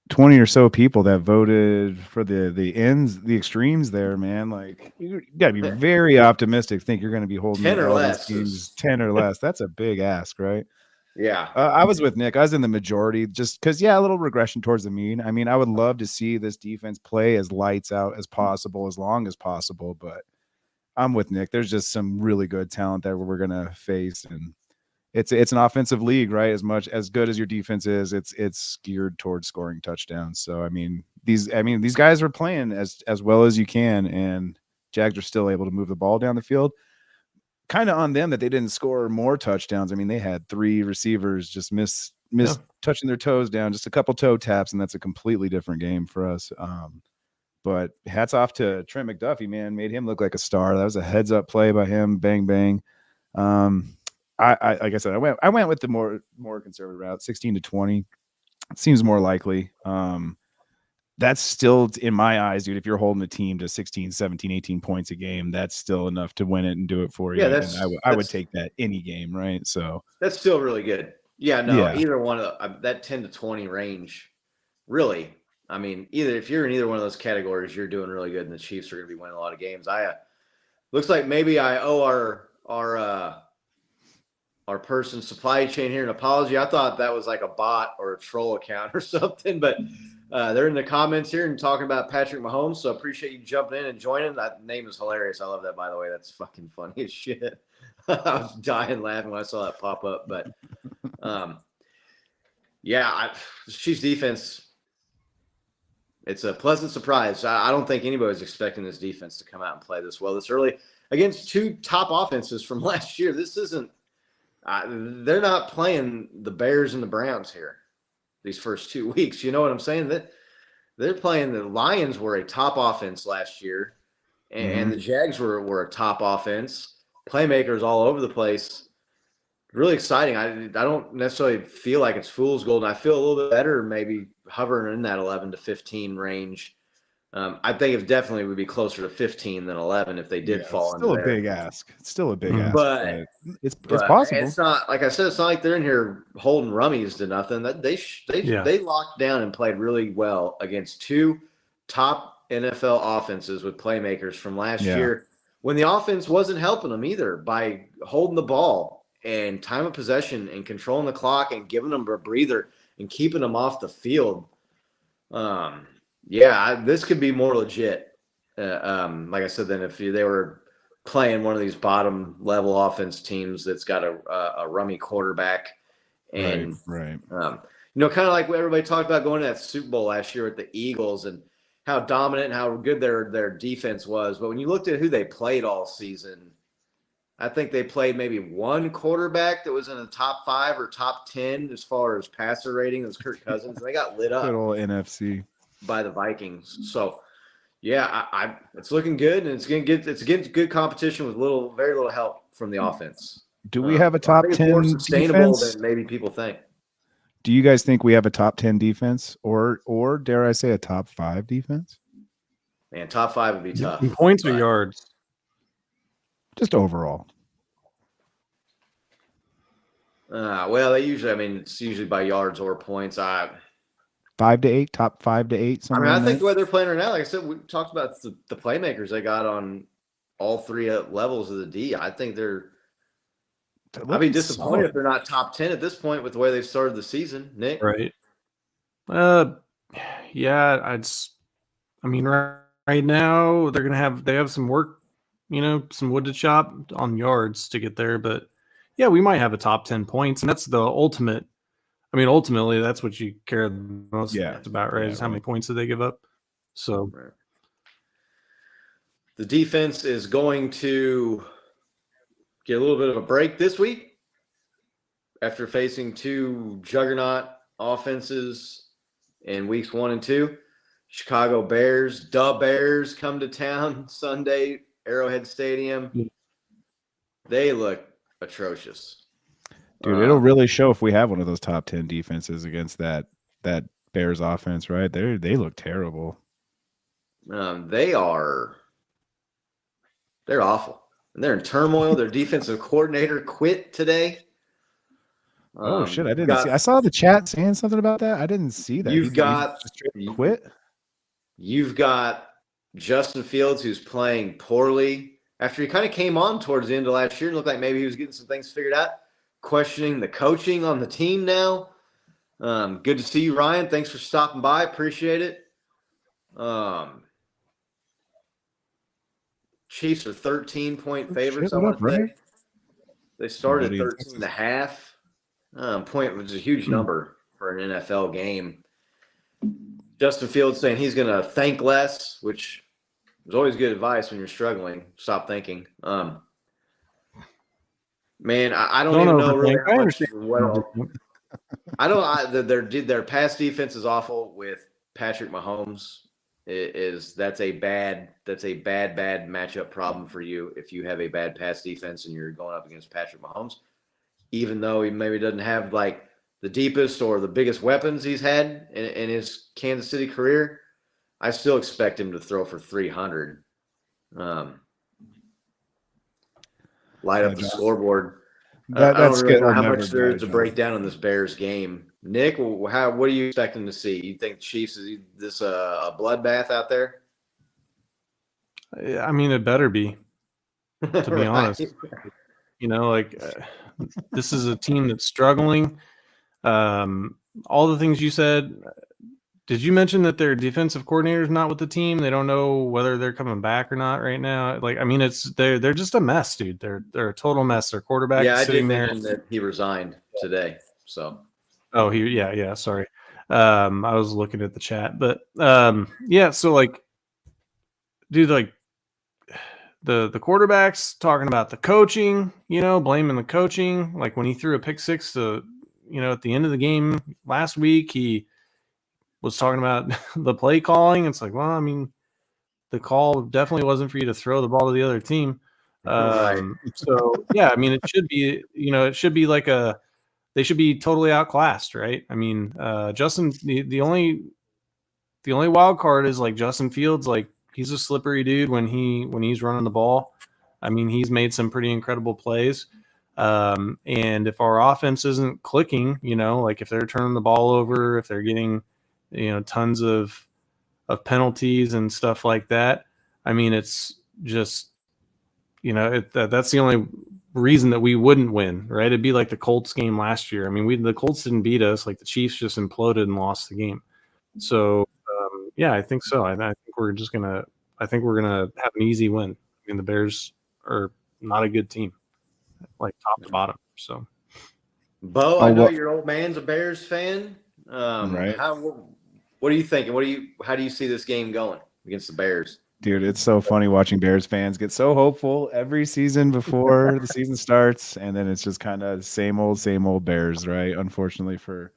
20 or so people that voted for the extremes there, man. You got to be very optimistic. Think you're going to be holding 10 or all less. these teams 10 or less. That's a big ask, right? Yeah. I was with Nick. I was in the majority just because, a little regression towards the mean. I mean, I would love to see this defense play as lights out as possible, as long as possible. But I'm with Nick. There's just some really good talent that we're going to face. And it's an offensive league, right? As much as good as your defense is, it's geared towards scoring touchdowns. So, I mean, these guys are playing as well as you can. And Jags are still able to move the ball down the field. Kind of on them that they didn't score more touchdowns. I mean, they had 3 receivers just miss touching their toes down, just a couple toe taps, and that's a completely different game for us. But hats off to Trent McDuffie, man, made him look like a star. That was a heads up play by him, bang bang. I like I said, I went with the more conservative route, 16-20. It seems more likely. That's still, in my eyes, dude, if you're holding a team to 16, 17, 18 points a game, that's still enough to win it and do it for you. Yeah, and I would take that any game, right? So that's still really good. Yeah, no, either one of that 10 to 20 range, really. I mean, if you're in either one of those categories, you're doing really good, and the Chiefs are going to be winning a lot of games. Looks like maybe I owe our person supply chain here an apology. I thought that was like a bot or a troll account or something, but they're in the comments here and talking about Patrick Mahomes. So appreciate you jumping in and joining. That name is hilarious. I love that, by the way. That's fucking funny as shit. I was dying laughing when I saw that pop up. But Chiefs defense, it's a pleasant surprise. I don't think anybody was expecting this defense to come out and play this well this early against 2 top offenses from last year. This isn't they're not playing the Bears and the Browns here these first 2 weeks. You know what I'm saying? That they're playing the Lions were a top offense last year, and the Jags were a top offense. Playmakers all over the place. Really exciting. I don't necessarily feel like it's fool's gold, and I feel a little bit better maybe hovering in that 11 to 15 range. I think it definitely would be closer to 15 than 11 if they did fall into there. Still a big ask. It's still a big ask, but it's possible. It's not, like I said, it's not like they're in here holding rummies to nothing. That they locked down and played really well against 2 top NFL offenses with playmakers from last year, when the offense wasn't helping them either by holding the ball and time of possession and controlling the clock and giving them a breather and keeping them off the field. This could be more legit. Like I said, than if they were playing one of these bottom level offense teams that's got a rummy quarterback. And, right. Kind of like what everybody talked about going to that Super Bowl last year with the Eagles and how dominant and how good their defense was. But when you looked at who they played all season, I think they played maybe one quarterback that was in the top 5 or top 10 as far as passer rating. It was Kirk Cousins. And they got lit up. Good old NFC. By the Vikings. So, it's looking good, and it's against good competition with very little help from the offense. Do we have a top 10 more sustainable defense? than maybe people think? Do you guys think we have a top 10 defense, or dare I say a top 5 defense? Man, top 5 would be tough. In points or yards? Just overall. Well, it's usually by yards or points. 5 to 8, top 5 to 8. I think the way they're playing right now, like I said, we talked about the playmakers they got on all 3 levels of the D. I think I'd be disappointed if they're not top 10 at this point with the way they've started the season, Nick. Right. Right now they have some work, some wood to chop on yards to get there, but we might have a top 10 points, and that's the ultimate. Ultimately, that's what you care the most about, right? Is how many points did they give up? So, the defense is going to get a little bit of a break this week after facing 2 juggernaut offenses in weeks 1 and 2. Chicago Bears, the Bears come to town Sunday, Arrowhead Stadium. They look atrocious. Dude, it'll really show if we have one of those top 10 defenses against that Bears offense, right? They look terrible. They're awful. And they're in turmoil. Their defensive coordinator quit today. Oh shit! I didn't see. I saw the chat saying something about that. I didn't see that. Quit. You've got Justin Fields, who's playing poorly after he kind of came on towards the end of last year and looked like maybe he was getting some things figured out. questioning the coaching on the team now. Good to see you, Ryan. Thanks for stopping by. Appreciate it. Chiefs are 13-point favorites, I What want up, to say. Ryan? They started Buddy in 13 and a half. Point, which is a huge number for an NFL game. Justin Fields saying he's going to think less, which is always good advice when you're struggling. Stop thinking. Man, I don't even know really how much I don't. Their pass defense is awful with Patrick Mahomes. That's a bad matchup problem for you if you have a bad pass defense and you're going up against Patrick Mahomes. Even though he maybe doesn't have like the deepest or the biggest weapons he's had in his Kansas City career, I still expect him to throw for 300. Light up the scoreboard. I don't really know how much there is to break down in this Bears game. Nick, what are you expecting to see? You think the Chiefs is this a bloodbath out there? I mean, it better be, to be honest. This is a team that's struggling. All the things you said. Did you mention that their defensive coordinator is not with the team? They don't know whether they're coming back or not right now. They're just a mess, dude. They're a total mess. Their quarterback is sitting there. I did mention that he resigned today. So. Oh, yeah. Sorry, I was looking at the chat, but yeah. So dude, the quarterback's talking about the coaching, blaming the coaching. Like when he threw a pick six to, at the end of the game last week, he was talking about the play calling. It's like, well, I mean, the call definitely wasn't for you to throw the ball to the other team. Right. So yeah, I mean, it should be, they should be totally outclassed, right? I mean, Justin, the only wild card is like Justin Fields. Like he's a slippery dude when he's running the ball. I mean, he's made some pretty incredible plays. And if our offense isn't clicking, like if they're turning the ball over, if they're getting, tons of penalties and stuff like that. I mean, it's just, that's the only reason that we wouldn't win, right? It'd be like the Colts game last year. I mean, the Colts didn't beat us. Like the Chiefs just imploded and lost the game. So yeah, I think so. I think we're gonna have an easy win. I mean, the Bears are not a good team, like top to bottom. So, Bo, I know your old man's a Bears fan. Right. What are you thinking? How do you see this game going against the Bears? Dude, it's so funny watching Bears fans get so hopeful every season before the season starts, and then it's just kind of same old Bears, right? Unfortunately for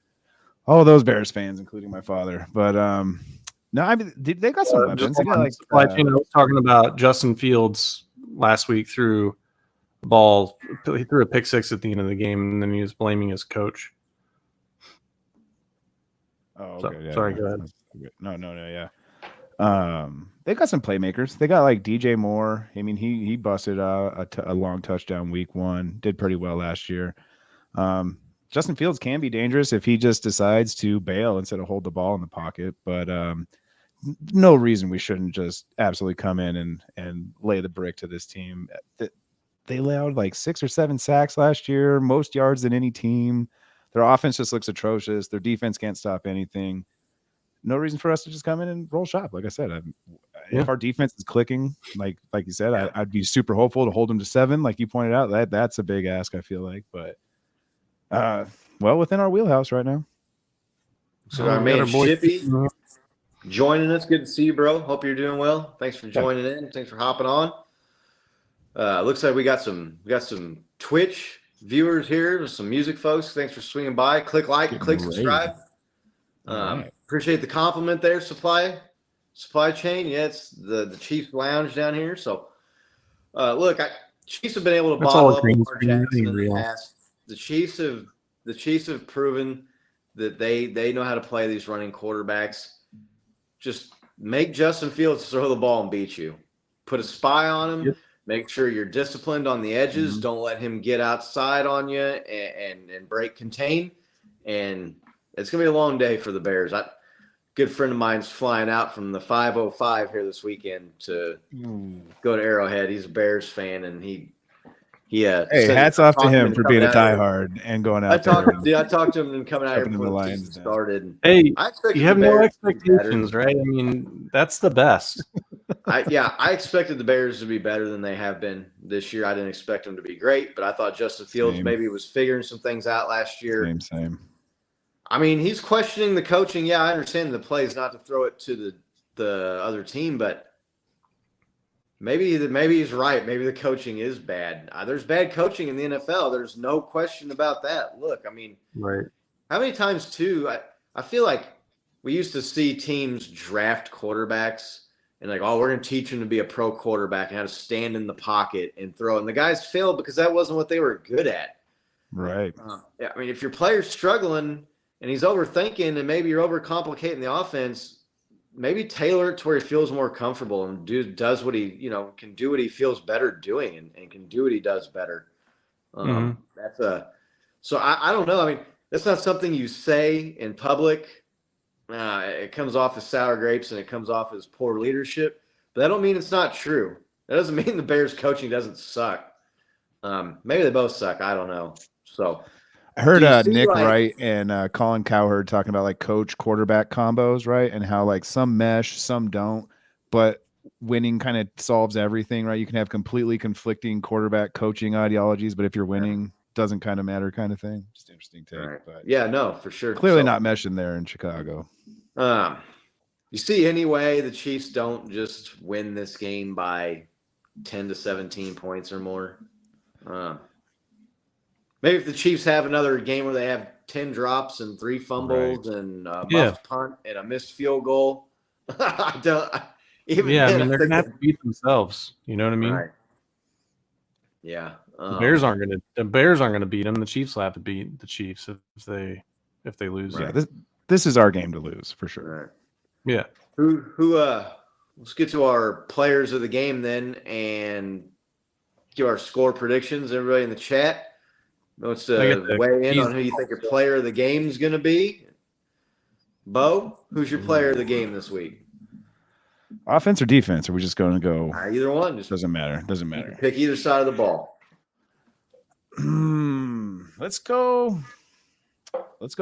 all of those Bears fans, including my father. But no, I mean they got some weapons. They got I was talking about Justin Fields last week threw the ball. He threw a pick six at the end of the game, and then he was blaming his coach. Oh, okay. So, sorry, go ahead. No, yeah. They got some playmakers. They got like DJ Moore. I mean, he busted a long touchdown week 1. Did pretty well last year. Justin Fields can be dangerous if he just decides to bail instead of hold the ball in the pocket. But no reason we shouldn't just absolutely come in and lay the brick to this team. They allowed like 6 or 7 sacks last year, most yards than any team. Their offense just looks atrocious. Their defense can't stop anything. No reason for us to just come in and roll shop. Like I said, if our defense is clicking, like you said, I'd be super hopeful to hold them to 7. Like you pointed out, that's a big ask, I feel like. But well, within our wheelhouse right now. So our man Shippy joining us. Good to see you, bro. Hope you're doing well. Thanks for joining in. Thanks for hopping on. Looks like we got some Twitch viewers here, some music folks. Thanks for swinging by. Click like, click subscribe. Right. Appreciate the compliment there, supply chain. Yeah, it's the Chiefs Lounge down here. So, look, Chiefs have been able to bottle up Lamar Jackson in the past. The Chiefs have proven that they know how to play these running quarterbacks. Just make Justin Fields throw the ball and beat you. Put a spy on him. Yep. Make sure you're disciplined on the edges. Mm-hmm. Don't let him get outside on you and break contain. And it's going to be a long day for the Bears. Good friend of mine's flying out from the 505 here this weekend to go to Arrowhead. He's a Bears fan, and he Hey, said hats off to talked him and for coming being a out here. diehard and going I out there. talked to him and coming out here Jumping in before the the Lions season den. started. Hey, I expected you have the no Bears to be better. expectations, right? I mean, that's the best. I expected the Bears to be better than they have been this year. I didn't expect them to be great, but I thought Justin Fields Same. maybe was figuring some things out last year. Same. I mean, he's questioning the coaching. Yeah, I understand the plays not to throw it to the other team, but maybe he's right. Maybe the coaching is bad. There's bad coaching in the NFL. There's no question about that. Look, I mean, Right. how many times too? I feel like we used to see teams draft quarterbacks and like, oh, we're going to teach them to be a pro quarterback and how to stand in the pocket and throw. And the guys failed because that wasn't what they were good at. Right. Yeah, I mean, if your player's struggling and he's overthinking and maybe you're overcomplicating the offense, maybe tailor it to where he feels more comfortable and does what he, can do what he feels better doing and can do what he does better. So I don't know. I mean, that's not something you say in public. It comes off as sour grapes and it comes off as poor leadership, but that don't mean it's not true. That doesn't mean the Bears coaching doesn't suck. Maybe they both suck. I don't know. So I heard Nick Wright and Colin Cowherd talking about like coach quarterback combos, right? And how like some mesh, some don't, but winning kind of solves everything, right? You can have completely conflicting quarterback coaching ideologies, but if you're winning, doesn't kind of matter kind of thing. Just interesting take. Right. But yeah, no, for sure. Clearly not meshing there in Chicago. You see anyway, the Chiefs don't just win this game by 10 to 17 points or more. Maybe if the Chiefs have another game where they have 10 drops and 3 fumbles and a muffed punt and a missed field goal, I mean, they're going to have to beat themselves. You know what I mean? Right. Yeah. The Bears aren't going to beat them. The Chiefs will have to beat the Chiefs if they lose. Right. Yeah, this is our game to lose for sure. Right. Yeah. Let's get to our players of the game then and give our score predictions. Everybody in the chat wants to weigh in on who you think your player of the game is going to be. Bo, who's your player of the game this week? Offense or defense? Are we just going to go? Either one. Just doesn't matter. Doesn't matter. Pick either side of the ball. Let's go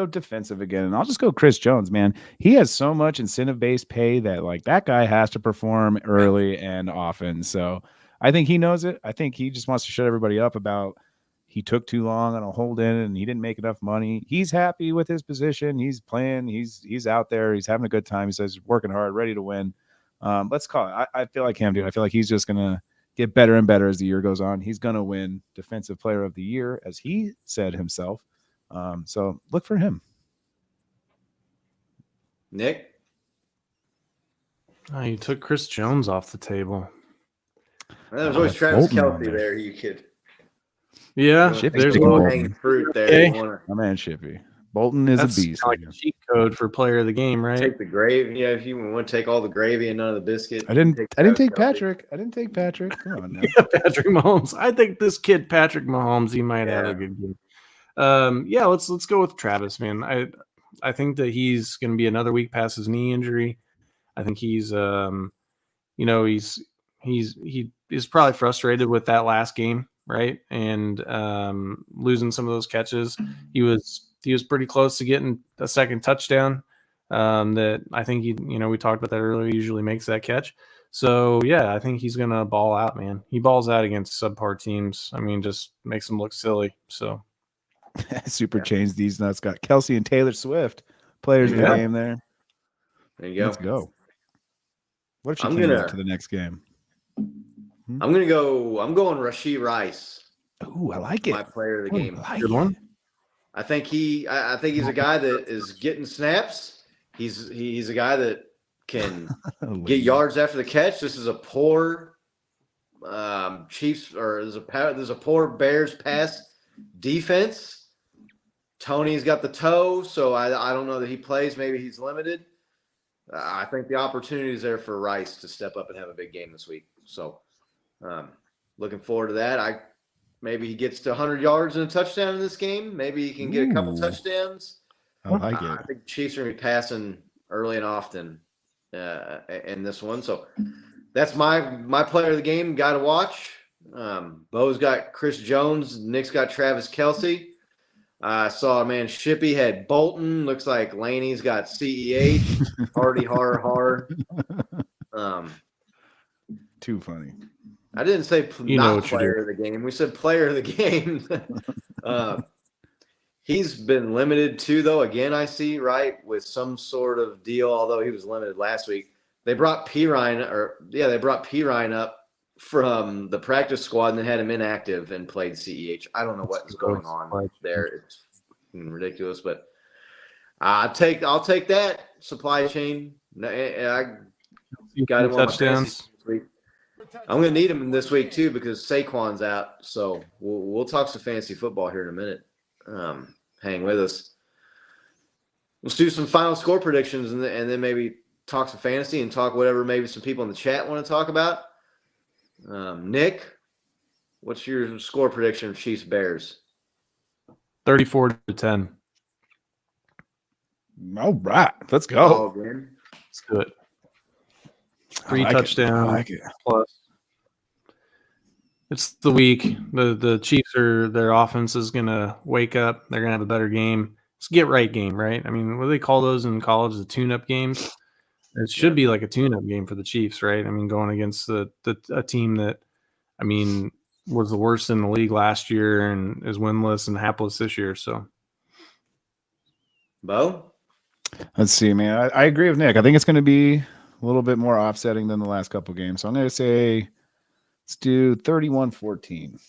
defensive again. And I'll just go Chris Jones, man. He has so much incentive-based pay that like that guy has to perform early and often. So I think he knows it. I think he just wants to shut everybody up about he took too long on a hold in and he didn't make enough money. He's happy with his position. He's playing. He's out there. He's having a good time. He says he's working hard, ready to win. Let's call it. I feel like him, dude. I feel like he's just going to get better and better as the year goes on. He's going to win Defensive Player of the Year, as he said himself. So look for him. Nick? Oh, you took Chris Jones off the table. Well, there's always Travis Kelce there. You could. Yeah, there's a little hanging fruit there. Okay. My man Shippy. Bolton is That's a beast. like a cheat code for player of the game, right? Take the gravy. Yeah, if you want to take all the gravy and none of the biscuit. I didn't take Patrick. I didn't take Patrick. Come on now. Yeah, Patrick Mahomes. I think this kid, Patrick Mahomes, he might have a good game. Let's go with Travis, man. I think that he's going to be another week past his knee injury. I think he's he is probably frustrated with that last game, right? And losing some of those catches. He was pretty close to getting a second touchdown. That I think we talked about that earlier. He usually makes that catch. So yeah, I think he's gonna ball out, man. He balls out against subpar teams. I mean, just makes them look silly. So Super change these nuts. Got Kelce and Taylor Swift players in the game there. There you go. Let's go. What if she came out to the next game? I'm going Rashee Rice. Ooh, I like it. My player of the game. Good one. I think he's a guy that is getting snaps. He's a guy that can get yards after the catch. This is a poor Chiefs, or there's a poor Bears pass defense. Tony's got the toe, so I don't know that he plays. Maybe he's limited. I think the opportunity is there for Rice to step up and have a big game this week. So looking forward to that. Maybe he gets to 100 yards and a touchdown in this game. Maybe he can get a couple touchdowns. I like it. I think the Chiefs are going to be passing early and often in this one. So that's my player of the game, guy to watch. Bo's got Chris Jones. Nick's got Travis Kelce. I saw Shippy had Bolton. Looks like Laney's got CEH. Hardy, har. Too funny. I didn't say You know not what you're player of the game. We said player of the game. He's been limited too, though. Again, I see, right, with some sort of deal, although he was limited last week. They brought Pirine up from the practice squad and then had him inactive and played CEH. I don't know what's going on there. It's ridiculous, but I'll take that supply chain. I got him on touchdowns. I'm going to need him this week too because Saquon's out. So we'll talk some fantasy football here in a minute. Hang with us. Let's do some final score predictions and then maybe talk some fantasy and talk whatever maybe some people in the chat want to talk about. Nick, what's your score prediction of Chiefs Bears? 34-10. All right, let's go. Let's do it. 3 touchdowns plus. It's the week. The Chiefs their offense is gonna wake up. They're gonna have a better game. It's a get right game, right? I mean, what do they call those in college? The tune-up games. It should be like a tune-up game for the Chiefs, right? I mean, going against a team that, I mean, was the worst in the league last year and is winless and hapless this year. So, Bo? Let's see, man. I agree with Nick. I think it's going to be a little bit more offsetting than the last couple games. So I'm going to say let's do 31-14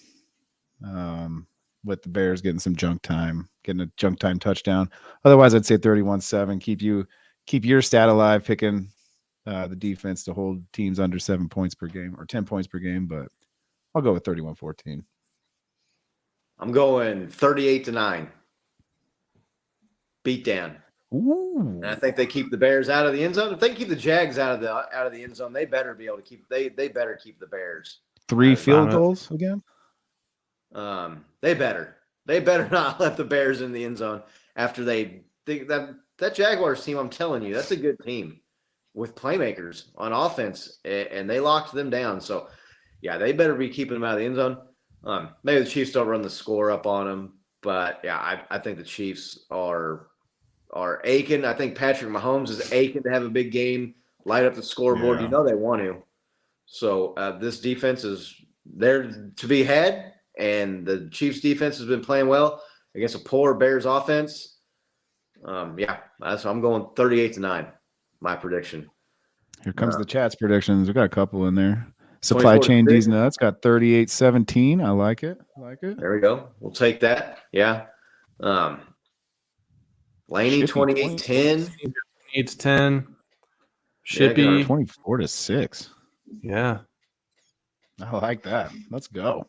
with the Bears getting some junk time, getting a junk time touchdown. Otherwise, I'd say 31-7. Keep your stat alive, picking the defense to hold teams under 7 points per game or 10 points per game, but I'll go with 31-14. I'm going 38-9. Beat down. Ooh. And I think they keep the Bears out of the end zone. If they keep the Jags out of the end zone, they better be able to keep they better keep the Bears. 3 field goals again? They better not let the Bears in the end zone after that Jaguars team, I'm telling you, that's a good team with playmakers on offense, and they locked them down. So, yeah, they better be keeping them out of the end zone. Maybe the Chiefs don't run the score up on them, but, yeah, I think the Chiefs are aching. I think Patrick Mahomes is aching to have a big game, light up the scoreboard. Yeah. You know they want to. So, this defense is there to be had, and the Chiefs defense has been playing well against a poor Bears offense. I'm going 38-9. My prediction. Here comes the chat's predictions. We got a couple in there. Supply chain D's nuts got 38-17. I like it. There we go. We'll take that. Yeah. Laney 28-10. 28-10. Shippy 24-6. Yeah. I like that. Let's go.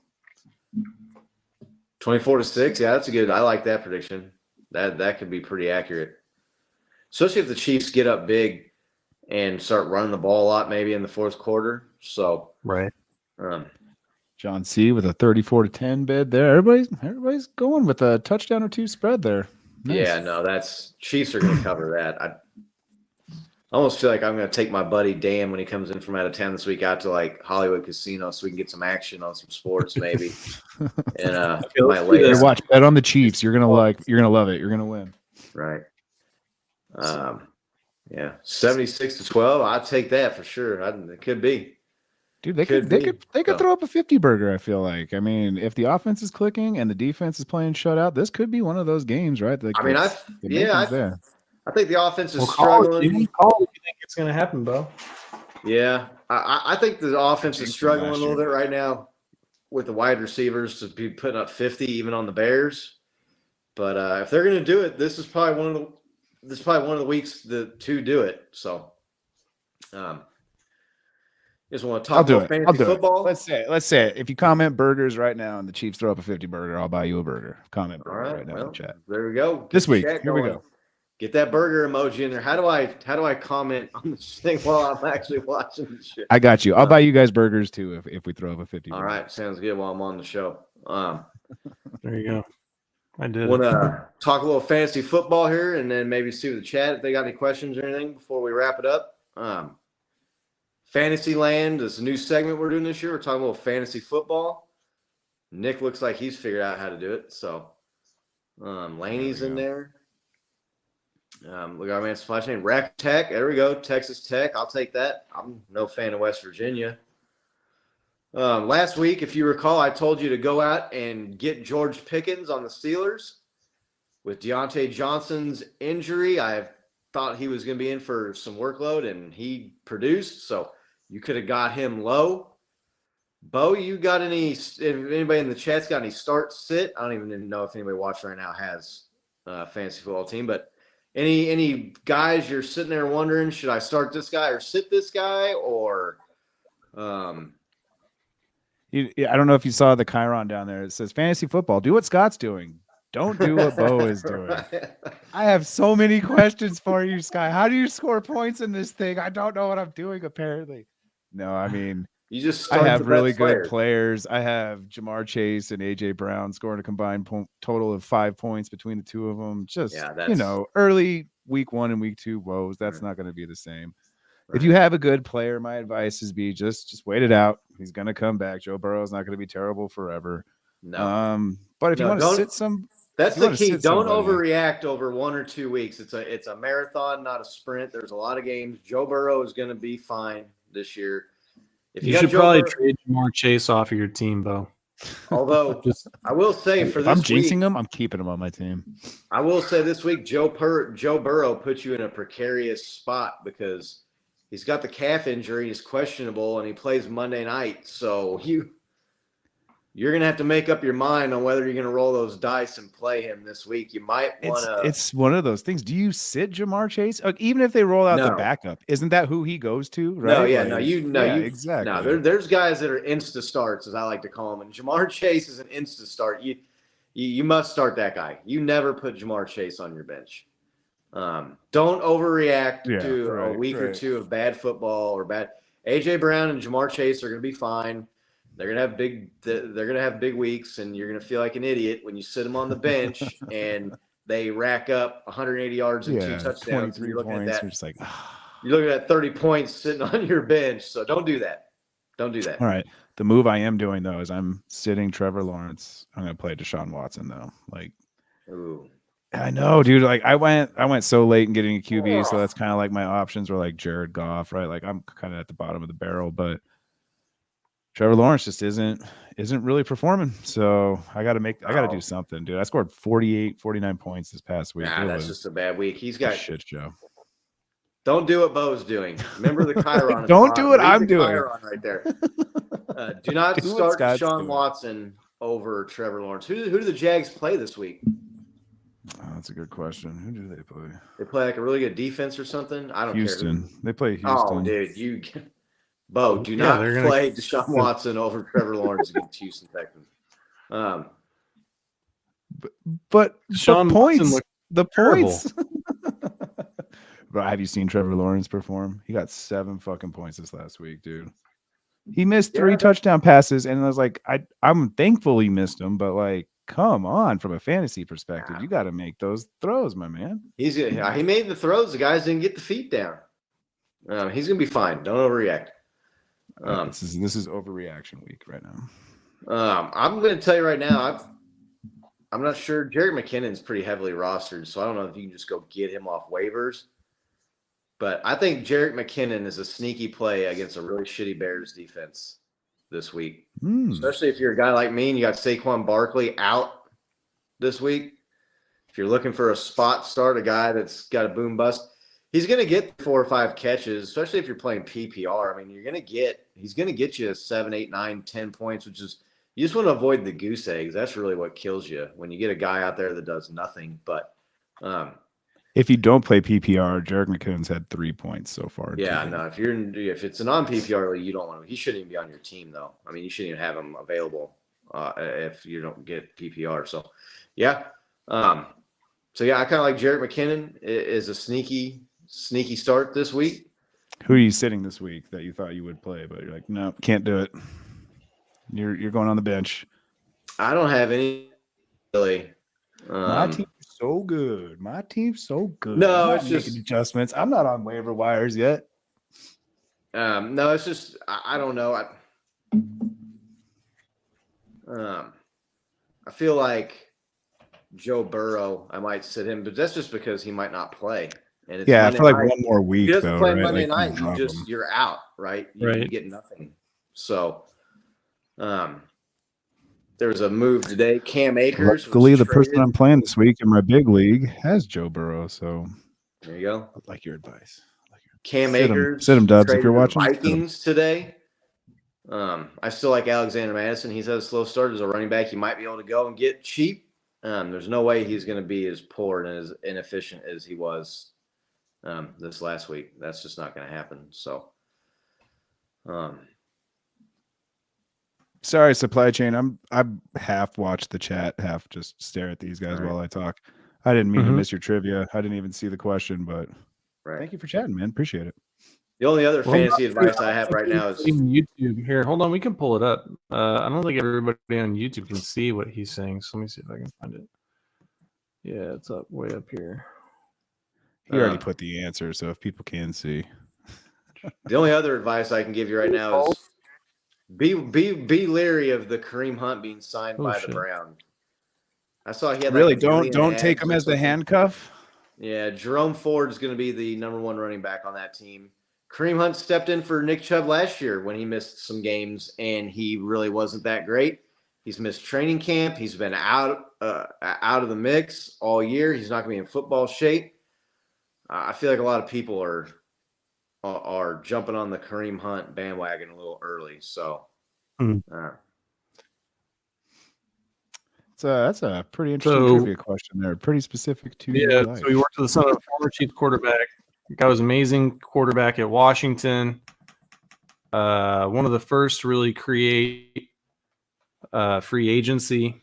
24-6. Yeah, that's a good. I like that prediction. That could be pretty accurate. Especially if the Chiefs get up big and start running the ball a lot, maybe in the fourth quarter. So right. John C with a 34-10 bid there. Everybody's going with a touchdown or two spread there. Nice. Yeah, no, that's Chiefs are going to cover that. I almost feel like I'm going to take my buddy Dan when he comes in from out of town this week out to like Hollywood Casino so we can get some action on some sports maybe. And watch bet on the Chiefs. You're gonna love it. You're gonna win. Right. 76-12. I'd take that for sure. It could be. Dude, they could throw up a 50 burger, I feel like. I mean, if the offense is clicking and the defense is playing shutout, this could be one of those games, right? I think the offense is struggling. You think it's going to happen, Bo? Yeah. I think the offense is struggling a little bit right now with the wide receivers to be putting up 50 even on the Bears. But if they're going to do it, this is probably one of the weeks to do it. So just want to talk about fantasy football. Let's say it. If you comment burgers right now and the Chiefs throw up a 50 burger, I'll buy you a burger. Comment burger right now in the chat. There we go. This week. Here we go. Get that burger emoji in there. How do I comment on this thing while I'm actually watching the shit? I got you. I'll buy you guys burgers too if we throw up a 50. All right, sounds good while I'm on the show. There you go. I did. Want to talk a little fantasy football here and then maybe see with the chat if they got any questions or anything before we wrap it up. Fantasyland is a new segment we're doing this year. We're talking about fantasy football. Nick looks like he's figured out how to do it. So Laney's in there. Look at our man supply chain. Rack Tech. There we go. Texas Tech. I'll take that. I'm no fan of West Virginia. Last week, if you recall, I told you to go out and get George Pickens on the Steelers. With Deontay Johnson's injury, I thought he was going to be in for some workload, and he produced. So you could have got him low. Bo, you got any? If anybody in the chat's got any start sit? I don't even know if anybody watching right now has a fantasy football team, but any guys you're sitting there wondering, should I start this guy or sit this guy or? I don't know if you saw the Chiron down there. It says fantasy football. Do what Scott's doing. Don't do what Bo is doing. Right. I have so many questions for you, Sky. How do you score points in this thing? I don't know what I'm doing, apparently. No, I mean, You just I start have the really best good players. I have Jamar Chase and AJ Brown scoring a combined total of 5 points between the two of them. Just, early week 1 and week 2 woes. That's not going to be the same. If you have a good player, my advice is just wait it out. He's going to come back. Joe Burrow's not going to be terrible forever. No. But if you want to sit some, that's the key. Don't overreact over 1 or 2 weeks. It's a marathon, not a sprint. There's a lot of games. Joe Burrow is going to be fine this year. If you should probably trade Jamar Chase off of your team, Bo. Although I will say for this I'm week, jinxing him, I'm keeping him on my team. I will say this week, Joe Burrow puts you in a precarious spot because he's got the calf injury, he's questionable, and he plays Monday night. So you're going to have to make up your mind on whether you're going to roll those dice and play him this week. You might want to. It's one of those things. Do you sit Jamar Chase? Even if they roll out the backup, isn't that who he goes to? Right? Exactly. No, there's guys that are insta starts, as I like to call them, and Jamar Chase is an insta start. You must start that guy. You never put Jamar Chase on your bench. Don't overreact to a week or two of bad football or bad. AJ Brown and Jamar Chase are going to be fine. They're gonna have big weeks, and you're gonna feel like an idiot when you sit them on the bench and they rack up 180 yards and 2 touchdowns. 23 points. You're just like, you're looking at 30 points sitting on your bench. So don't do that. Don't do that. All right. The move I am doing though is I'm sitting Trevor Lawrence. I'm gonna play Deshaun Watson though. Ooh. I know, dude. I went so late in getting a QB, so that's kind of like my options were like Jared Goff, right? Like I'm kind of at the bottom of the barrel, but Trevor Lawrence just isn't really performing. So I got to do something, dude. I scored 49 points this past week. That's just a bad week. He's got shit show. Don't do what Bo's doing. Remember the Chiron. Don't do what I'm doing. Chiron right there. Do not start Deshaun Watson over Trevor Lawrence. Who do the Jags play this week? Oh, that's a good question. Who do they play? They play like a really good defense or something. I don't care. Houston. They play Houston. Oh, dude, Bo, do not play Deshaun Watson over Trevor Lawrence against Houston Texans. But Deshaun the points. But have you seen Trevor Lawrence perform? He got 7 fucking points this last week, dude. He missed 3 touchdown passes, and I was like, I'm thankful he missed them, but like, come on, from a fantasy perspective, you got to make those throws, my man. He made the throws. The guys didn't get the feet down. He's gonna be fine. Don't overreact. This is overreaction week right now. I'm going to tell you right now, I'm not sure. Jerry McKinnon's pretty heavily rostered, so I don't know if you can just go get him off waivers. But I think Jerick McKinnon is a sneaky play against a really shitty Bears defense this week, especially if you're a guy like me and you got Saquon Barkley out this week. If you're looking for a spot start, a guy that's got a boom bust. He's going to get 4 or 5 catches, especially if you're playing PPR. I mean, he's going to get you 7, 8, 9, 10 points, which is, you just want to avoid the goose eggs. That's really what kills you when you get a guy out there that does nothing. But if you don't play PPR, Jerick McKinnon's had 3 points so far. Yeah, no, if it's a non-PPR league, you don't want to. He shouldn't even be on your team, though. I mean, you shouldn't even have him available if you don't get PPR. So, yeah. I kind of like Jerick McKinnon is a sneaky start this week. Who are you sitting this week that you thought you would play, but you're like, no, can't do it. You're going on the bench. I don't have any really. My team's so good. No, it's just making adjustments. I'm not on waiver wires yet. No, it's just I don't know. I feel like Joe Burrow, I might sit him, but that's just because he might not play. And it's Yeah, I Monday feel like night. one more If week he doesn't though, play right? Monday Like night, drop him. you're out, right? You Right. get nothing. So there was a move today. Cam Akers Luckily, was the person traded. I'm playing this week in my big league has Joe Burrow, so There you go. I like your advice. Cam Sit him, Akers Dubs. If traded you're to the watching, sit him. Vikings today. I still like Alexander Madison. He's had a slow start as a running back. You might be able to go and get cheap. There's no way he's going to be as poor and as inefficient as he was this last week. That's just not going to happen. So, Sorry, supply chain. I half watch the chat, half just stare at these guys Right. while I talk. I didn't mean to Mhm. miss your trivia. I didn't even see the question, but right. thank you for chatting, man. Appreciate it. The only other Well, fantasy advice I have right now is YouTube. Here, hold on. We can pull it up. I don't think everybody on YouTube can see what he's saying. So let me see if I can find it. Yeah, it's up way up here. He already put the answer, so if people can see. the only other advice I can give you right now is be leery of the Kareem Hunt being signed by the Browns. I saw he had Really, like 1 million don't take ads him or as the something. handcuff. Yeah, Jerome Ford is going to be the number 1 running back on that team. Kareem Hunt stepped in for Nick Chubb last year when he missed some games, and he really wasn't that great. He's missed training camp. He's been out of the mix all year. He's not going to be in football shape. I feel like a lot of people are jumping on the Kareem Hunt bandwagon a little early. So, That's a pretty interesting trivia question there. Pretty specific to your life. So he worked for the son of a former Chiefs quarterback. The guy was an amazing quarterback at Washington. One of the first to really create free agency.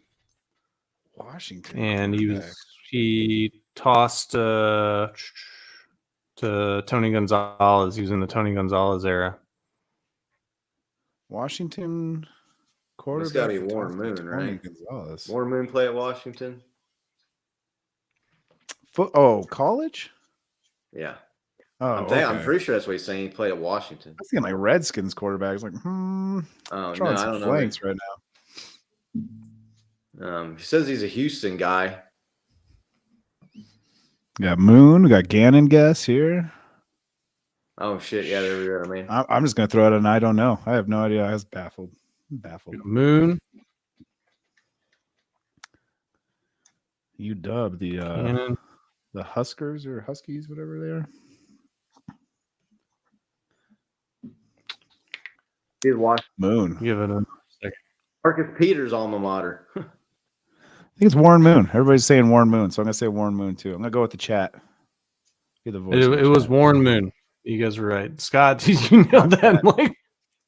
Washington. And he tossed to Tony Gonzalez. He was in the Tony Gonzalez era. Washington quarterback. It's got to be Warren Moon, right? Gonzalez. Warren Moon play at Washington? College? Yeah. Oh, I'm pretty sure that's what he's saying. He played at Washington. I was thinking like Redskins quarterback. I was like, Oh, no, drawing I some don't blanks right know. He says he's a Houston guy. We got Moon. We got Gannon guess here. Oh, shit. Yeah, there we go. I mean, I'm just going to throw it an I don't know. I have no idea. I was baffled. Moon. You dub the Huskers or Huskies, whatever they are. he's Washington. Moon. Give it a second. Marcus Peters' alma mater. I think it's Warren Moon. Everybody's saying Warren Moon, so I'm going to say Warren Moon too. I'm going to go with the chat. Be the voice. It was Warren Moon. You guys were right. Scott, did you know that? Like,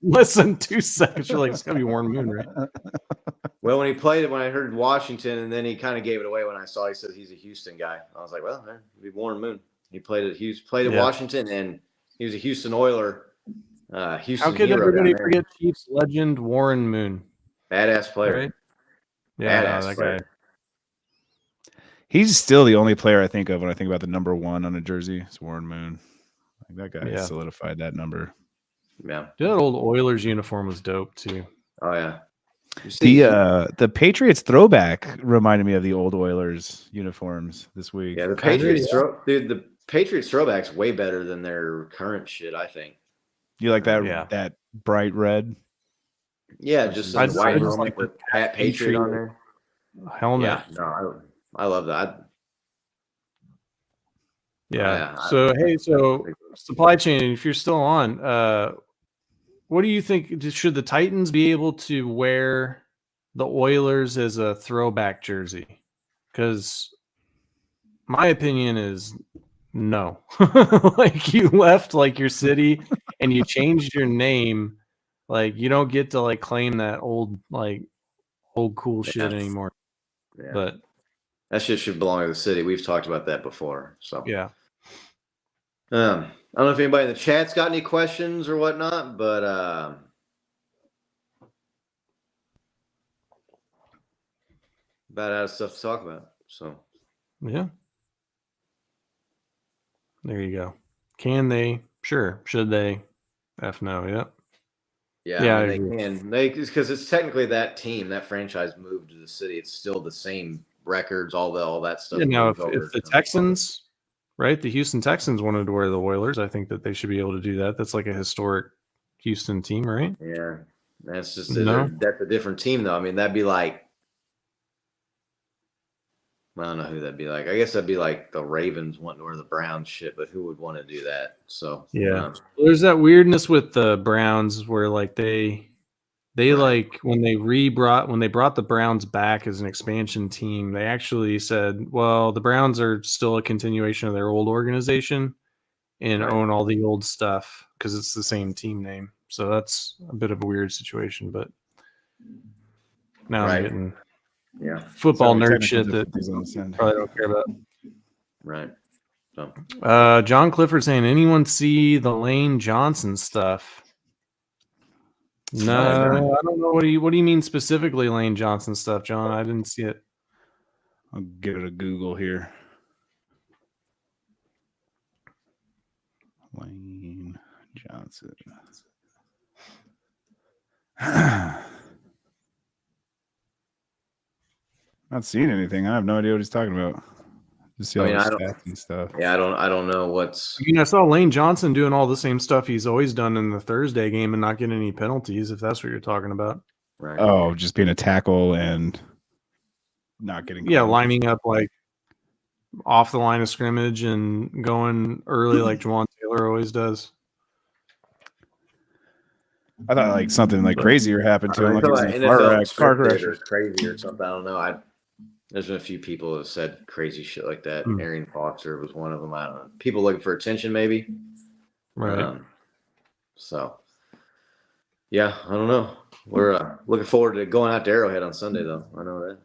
less than 2 seconds. You're like, it's got to be Warren Moon, right? Well, when he played it, when I heard Washington, and then he kind of gave it away when I saw he said he's a Houston guy. I was like, well, it'd be Warren Moon. He played at Washington, and he was a Houston Oiler. Houston. How could everybody forget Chiefs legend Warren Moon? Badass player. Right? Yeah, Badass player. guy. He's still the only player I think of when I think about the number 1 on a jersey. It's Warren Moon. Like that guy solidified that number. Yeah. That old Oilers uniform was dope too. Oh yeah. The Patriots throwback reminded me of the old Oilers uniforms this week. Yeah, the Patriots the Patriots throwback's way better than their current shit, I think. You like that that bright red? Yeah, just the white helmet with Pat Patriot on there. Helmet. Yeah, no, I love that. So supply chain, if you're still on, what do you think? Should the Titans be able to wear the Oilers as a throwback jersey? Because my opinion is no. Like, you left like your city and you changed your name. Like, you don't get to like claim that old cool shit anymore. Yeah. But that shit should belong to the city. We've talked about that before. So yeah. I don't know if anybody in the chat's got any questions or whatnot, but about out of stuff to talk about. So yeah. There you go. Can they? Sure. Should they? F no, yep. Yeah, Yeah, I I mean, agree. they because it's technically that team, that franchise moved to the city. It's still the same records, all that stuff Yeah, now moved if over. the Texans, right, the Houston Texans wanted to wear the Oilers, I think that they should be able to do that. That's like a historic Houston team, right? Yeah, that's just No, that's a different team though. I mean, that'd be like I don't know who that'd be like. I guess that'd be like the Ravens wanting to wear the Browns shit, but who would want to do that? So yeah. There's that weirdness with the Browns where like they Right. like when they brought the Browns back as an expansion team, they actually said, well, the Browns are still a continuation of their old organization and Right. own all the old stuff because it's the same team name. So that's a bit of a weird situation, but now I'm Right. getting Yeah. football Sorry, nerd technical shit that difficulties on this end. probably don't care about. Right. So John Clifford saying, anyone see the Lane Johnson stuff? No, I don't know. What do you mean specifically Lane Johnson stuff, John? I didn't see it. I'll give it a Google here. Lane Johnson. Not seeing anything. I have no idea what he's talking about. Just see I all mean, the I don't. stats and stuff. Yeah, I don't know what's. I mean, I saw Lane Johnson doing all the same stuff he's always done in the Thursday game and not getting any penalties, if that's what you're talking about. Right. Oh, just being a tackle and not getting Yeah, called. lining up like off the line of scrimmage and going early like Jawan Taylor always does. I thought like something like crazier happened to him. Like he was in a NFL car scripted crash. or crazy or something. I don't know. There's been a few people who have said crazy shit like that. Arian Foster was one of them. I don't know. People looking for attention, maybe. Right. So, yeah, I don't know. We're looking forward to going out to Arrowhead on Sunday, though. I know that.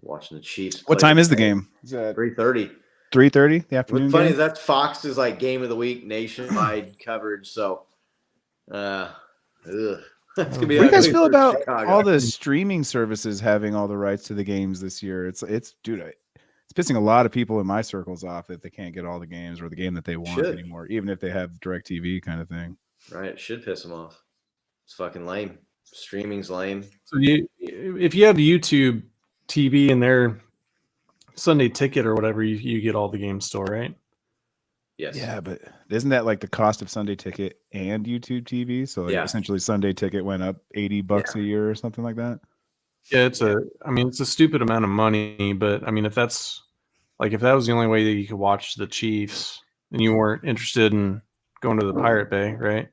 Watching the Chiefs. What time is the game? Is that 3:30? 3:30 the afternoon? What's funny game? is that's Fox's like game of the week nationwide coverage. So, it's gonna be. What do you guys ugly feel for about Chicago. all the streaming services having all the rights to the games this year? It's dude, it's pissing a lot of people in my circles off that they can't get all the games or the game that they want anymore, even if they have DirecTV kind of thing. Right, it should piss them off. It's fucking lame. Streaming's lame. So if you have YouTube TV and their Sunday ticket or whatever, you get all the games still, right? Yes. Yeah, but isn't that like the cost of Sunday ticket and YouTube TV? So like essentially Sunday ticket went up $80 a year or something like that. Yeah, it's a stupid amount of money, but I mean if that was the only way that you could watch the Chiefs and you weren't interested in going to the Pirate Bay, right?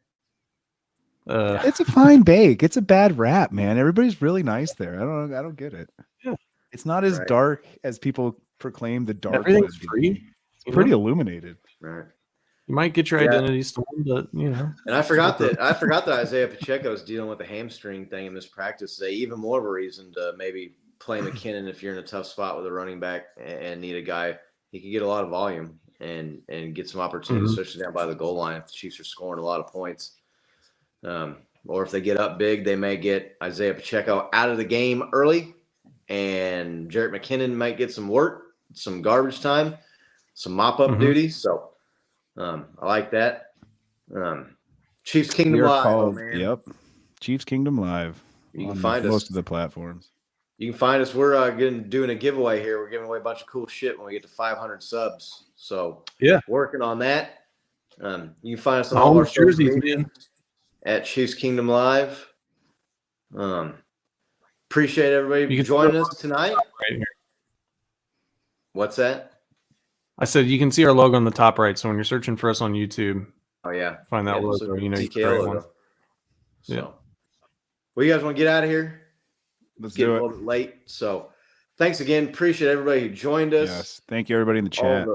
It's a fine bake. It's a bad rap, man. Everybody's really nice there. I don't get it. Yeah. It's not as dark as people proclaim the dark. Everything's free. It's pretty illuminated. Right. You might get your identity stolen, but you know. And I forgot that Isaiah Pacheco is dealing with a hamstring thing in this practice today. Even more of a reason to maybe play McKinnon if you're in a tough spot with a running back and need a guy. He could get a lot of volume and get some opportunities, especially down by the goal line if the Chiefs are scoring a lot of points. Or if they get up big, they may get Isaiah Pacheco out of the game early, and Jerick McKinnon might get some work, some garbage time, some mop-up duty. So I like that. Chiefs Kingdom Live. Man. Yep. Chiefs Kingdom Live. You can find us. Most of the platforms. You can find us. We're doing a giveaway here. We're giving away a bunch of cool shit when we get to 500 subs. So working on that. You can find us on all our jerseys, man. At Chiefs Kingdom Live. Appreciate everybody joining us tonight. Right here. What's that? I said you can see our logo on the top right. So when you're searching for us on YouTube, find that logo. You know, TKO logo. So, well, you guys want to get out of here? Let's get do a it. little bit late. So, thanks again. Appreciate everybody who joined us. Yes, thank you everybody in the chat.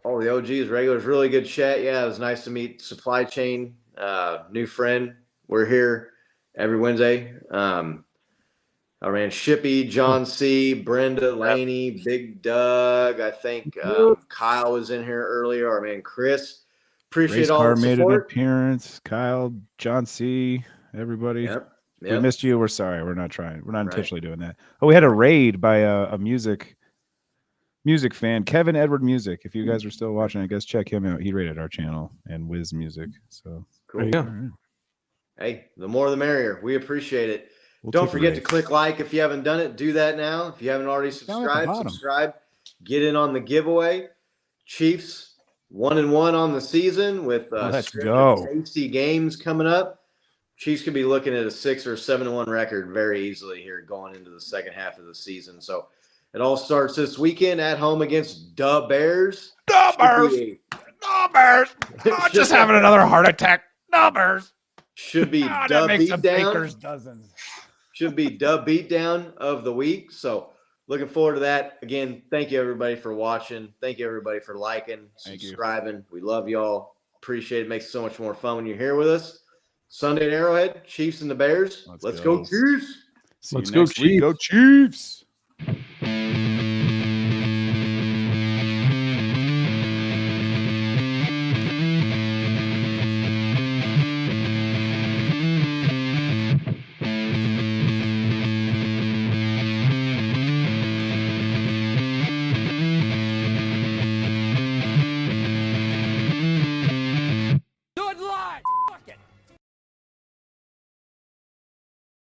All the OGs, regulars, really good chat. Yeah, it was nice to meet Supply Chain, new friend. We're here every Wednesday. Our man Shippy, John C, Brenda, Laney, Big Doug. I think Kyle was in here earlier. Our man Chris. Appreciate Race all Car the made an support. appearance. Kyle, John C, everybody. We missed you. We're sorry. We're not trying. We're not intentionally doing that. Oh, we had a raid by a music music fan, Kevin Edward Music. If you guys are still watching, I guess check him out. He rated our channel and Wiz Music. So Cool. Yeah. all right. Hey, the more the merrier. We appreciate it. We'll Don't take a forget to raise. click like if you haven't done it. Do that now. If you haven't already Down at the subscribed, bottom. subscribe. Get in on the giveaway. Chiefs 1-1 on the season with Let's stretch go. of tasty games coming up. Chiefs could be looking at a 6 or 7-1 record very easily here going into the second half of the season. So it all starts this weekend at home against the Bears. The Bears. Oh, just having another heart attack. The Bears. Should be Oh, the that makes a beatdown. baker's dozen. Should be the beatdown of the week. So looking forward to that. Again, thank you everybody for watching. Thank you everybody for liking, Thank you. subscribing. We love y'all. Appreciate it. Makes it so much more fun when you're here with us. Sunday at Arrowhead, Chiefs and the Bears. Let's Let's go. go Chiefs. See Let's you go, next week. Go Chiefs.